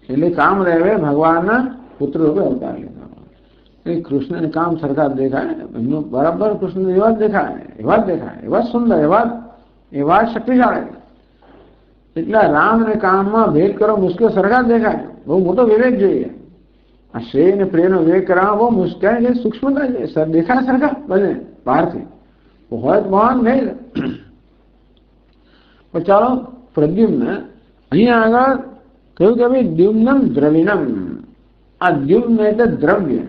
એટલે કામદેવે ભગવાનના પુત્ર રૂપે અવતાર લીધો. એ કૃષ્ણને કામ સરકાર દેખાય, એમનું બરાબર કૃષ્ણ એવા જ દેખાય, એવા જ દેખાય, એવા જ સુંદર, એવા જ શક્તિશાળી. એટલે રામ અને કામમાં ભેદ કરો મુશ્કેલ સરકાર દેખાય. બહુ મોટો વિવેક જોઈએ. આ શ્રેય અને પ્રેમનો વિવેક કરવામાં બહુ મુશ્કેલ છે, સૂક્ષ્મતા છે. દેખાય સરકાર બને બહારથી હોય તો મહાન ભેદ. પણ ચાલો પ્રદ્યુમ્ન અહીંયા આગળ કહ્યું કે ભાઈ દ્યુમ્નમ દ્રવિણમ. આ દ્યુમ્ન એટલે દ્રવ્ય.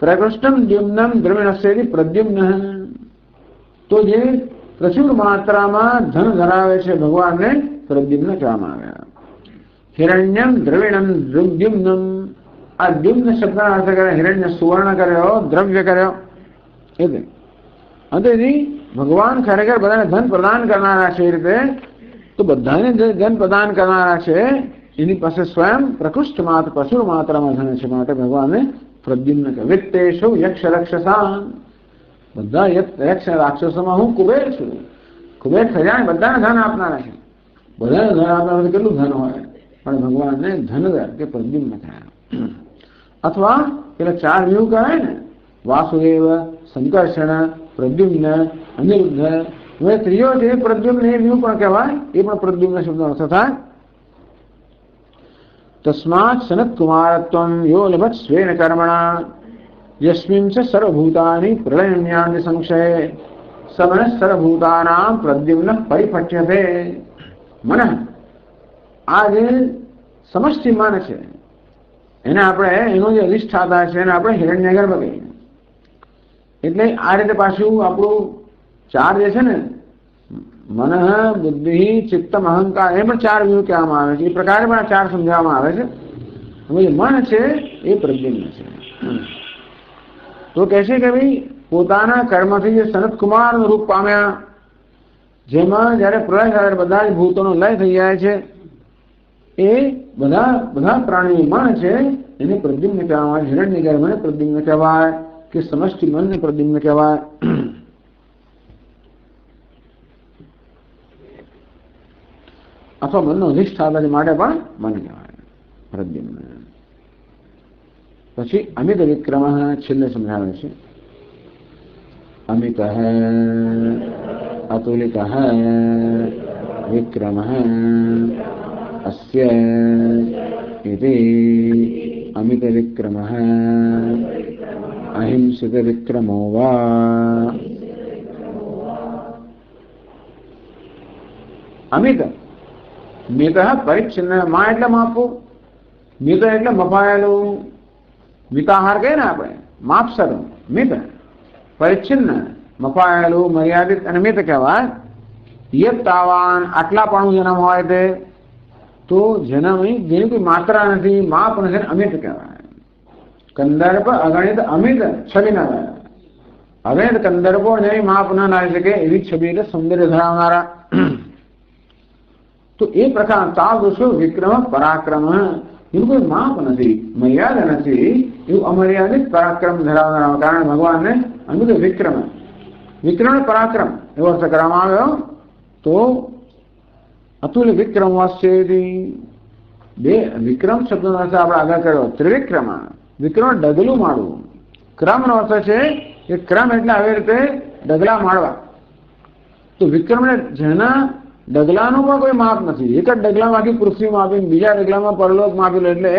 પ્રકૃષ્ટમ દ્યુમ્નમ દ્રવિણસ્યથી પ્રદ્યુમ્ન. તો જે પ્રચુર માત્રામાં ધન ધરાવે છે ભગવાનને પ્રદ્યુમ્ન કહેવામાં આવ્યા. હિરણ્યમ દ્રવિણમ દ્યુમ્નમ. આ દ્યુમ્ન શબ્દના અર્થ કરે હિરણ્ય, સુવર્ણ કર્યો, દ્રવ્ય કર્યો. એટલે અંતેથી ભગવાન ખરેખર બધાને ધન પ્રદાન કરનારા છે. એ રીતે તો બધાને ધન પ્રદાન કરનારા છે, એની પાસે સ્વયં પ્રકૃષ્ટ માત્ર પ્રચુર માત્રામાં ધન છે, માટે ભગવાનને પ્રદ્યુમ્ન કહે. વિત્તેષુ યક્ષ રક્ષસાન. બધા યક્ષ રાક્ષસોમાં હું કુબેર છું. કુબેર ખજાને બધાને ધન આપનારા છે. બધાને ધન આપનારા કેટલું ધન હોય, પણ ભગવાનને ધનધર કે પ્રદ્યુમ્ન થયા. અથવા પેલા ચાર વ્યૂહ કહેવાય ને, વાસુદેવ, સંકર્ષણ, પ્રદ્યુમ્ન, અનિરુદ્ધ. હવે ત્રીજો છે પ્રદ્યુમ્ન, એ વ્યૂહ પણ કહેવાય, એ પણ પ્રદ્યુમ્ન શબ્દનો અર્થ થાય. તસ્માત સનત કુમારત્વમ યો લભત સ્વેન કર્મણા યસ્મિન ચ સર્વભૂતાની પ્રલયન્યાનિ સંશય સમન સર્વભૂતાનામ પ્રદ્યુમ્ન પરિપઠ્યતે. મન આ જે સમષ્ટિ મન છે એને આપણે, એનો જે અધિષ્ઠાતા છે એને આપણે હિરણ્યગર્ભ કહીએ. એટલે આ રીતે પાછું આપણું ચાર જે છે ને मन बुद्धि चित्तम अहंकार ए पण चार व्यू कहेवामां आवे छे। ए प्रकारे पण चार समजाववामां आवे छे। मन छे ए प्रद्युम्न छे। तो कहे कि भाई पोताना कर्मथी जे सनत कुमार रूप पाम्या, जेमां ज्यारे प्रलय थाय बधा ज भूतोनो लय थई जाय छे, ए बधा प्राणी मन छे एने प्रद्युम्न कहेवाय। हिरण्यगर्भने प्रद्युम्न कहेवाय कि समष्टि मन ने प्रद्युम्न कहेवाय। अथवा मननो अधिष्ठाता माटे पण मन कहेवाय प्रद्युम्न। पछी अमित विक्रम छेल्ले समझावे छे। अमित अतुलित विक्रम अस्य इति अमित विक्रम अहिंसित विक्रमो वा। अमित मित परिच्छिन्न मा एटले मापू, मित एटले मपाયેલું। मिताहार कहे ना આપણે માપસર મિત, પરિચ્છિન્ન મપાયેલું મર્યાદિત અને મિત કહેવાય। યત તાવાન આટલાપણું જેનામાં હોય તે, તો જેનામાં જેની કોઈ માત્રા નથી, માપ નથી, અમિત કહેવાય। કંદર્પ અગણિત અમિત છબી ના થાય। અગણિત કંદર્પો જેની માપ ન લાવી શકે એવી છબી એટલે સૌંદર્ય ધરાવનારા। तो ए प्रकार तादृशो विक्रम पराक्रम एवं कोई माप नहीं, मर्यादा नहीं, एवं अमर्यादित पराक्रम धरावनारा कारण भगवान ने अमित विक्रम विक्रम पराक्रम एवं अर्थ કરવામાં આવ્યો। तो अतुल विक्रम वास्येति बे विक्रम शब्दનો અર્થ આપણે આગળ કર્યો ત્રિવિક્રમ। વિક્રમ ડગલું મારવું, ક્રમનો અર્થ છે કે ક્રમ એટલે આવી રીતે ડગલા મારવા। તો વિક્રમને જેના ડગલાનું પણ કોઈ માપ નથી, એક જ ડગલામાંથી પૃથ્વી માપી, બીજા ડગલામાં પરલોક માપેલો, એટલે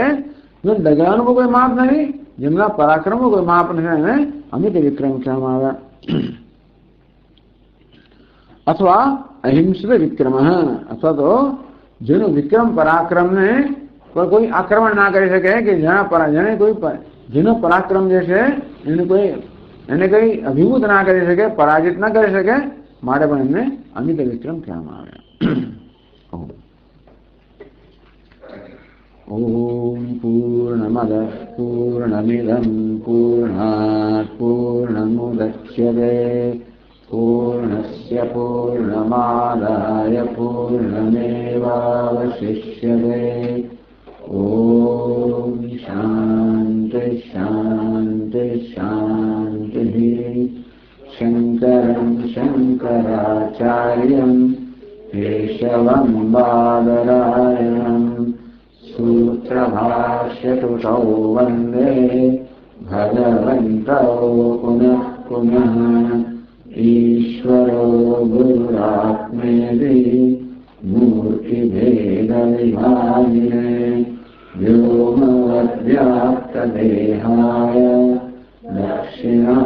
ડગલાનું પણ કોઈ માપ નથી, જેમના પરાક્રમનું કોઈ માપ નથી, એને અમિત વિક્રમ કહેવામાં આવ્યા। अथवा अहिंसित विक्रम, अथवा तो जेनो विक्रम पराक्रम ने पर कोई आक्रमण ना करी सके कि जेने कोई जेनो पराक्रम जे छे एने कोई अभिभूत ना करी सके, पराजित ना करी सके, माटे पण एमने अमित विक्रम कहेवामां आवे। ओम पूर्णमदः पूर्णमिदं पूर्णात् पूर्णमुदच्यते पूर्णस्य पूर्णमादाय पूर्णमेवावशिष्यते। ओम शांति शांति शांतिः। शंकरं शंकराचार्यं केशवं बादरायणं सूत्रभाष्यकृतौ वन्दे भगवन्तौ पुनः पुनः। ईश्वरो गुरुरात्मेति मूर्तिभेदविभागिने व्योमवद्व्याप्तदेहाय दक्षिणा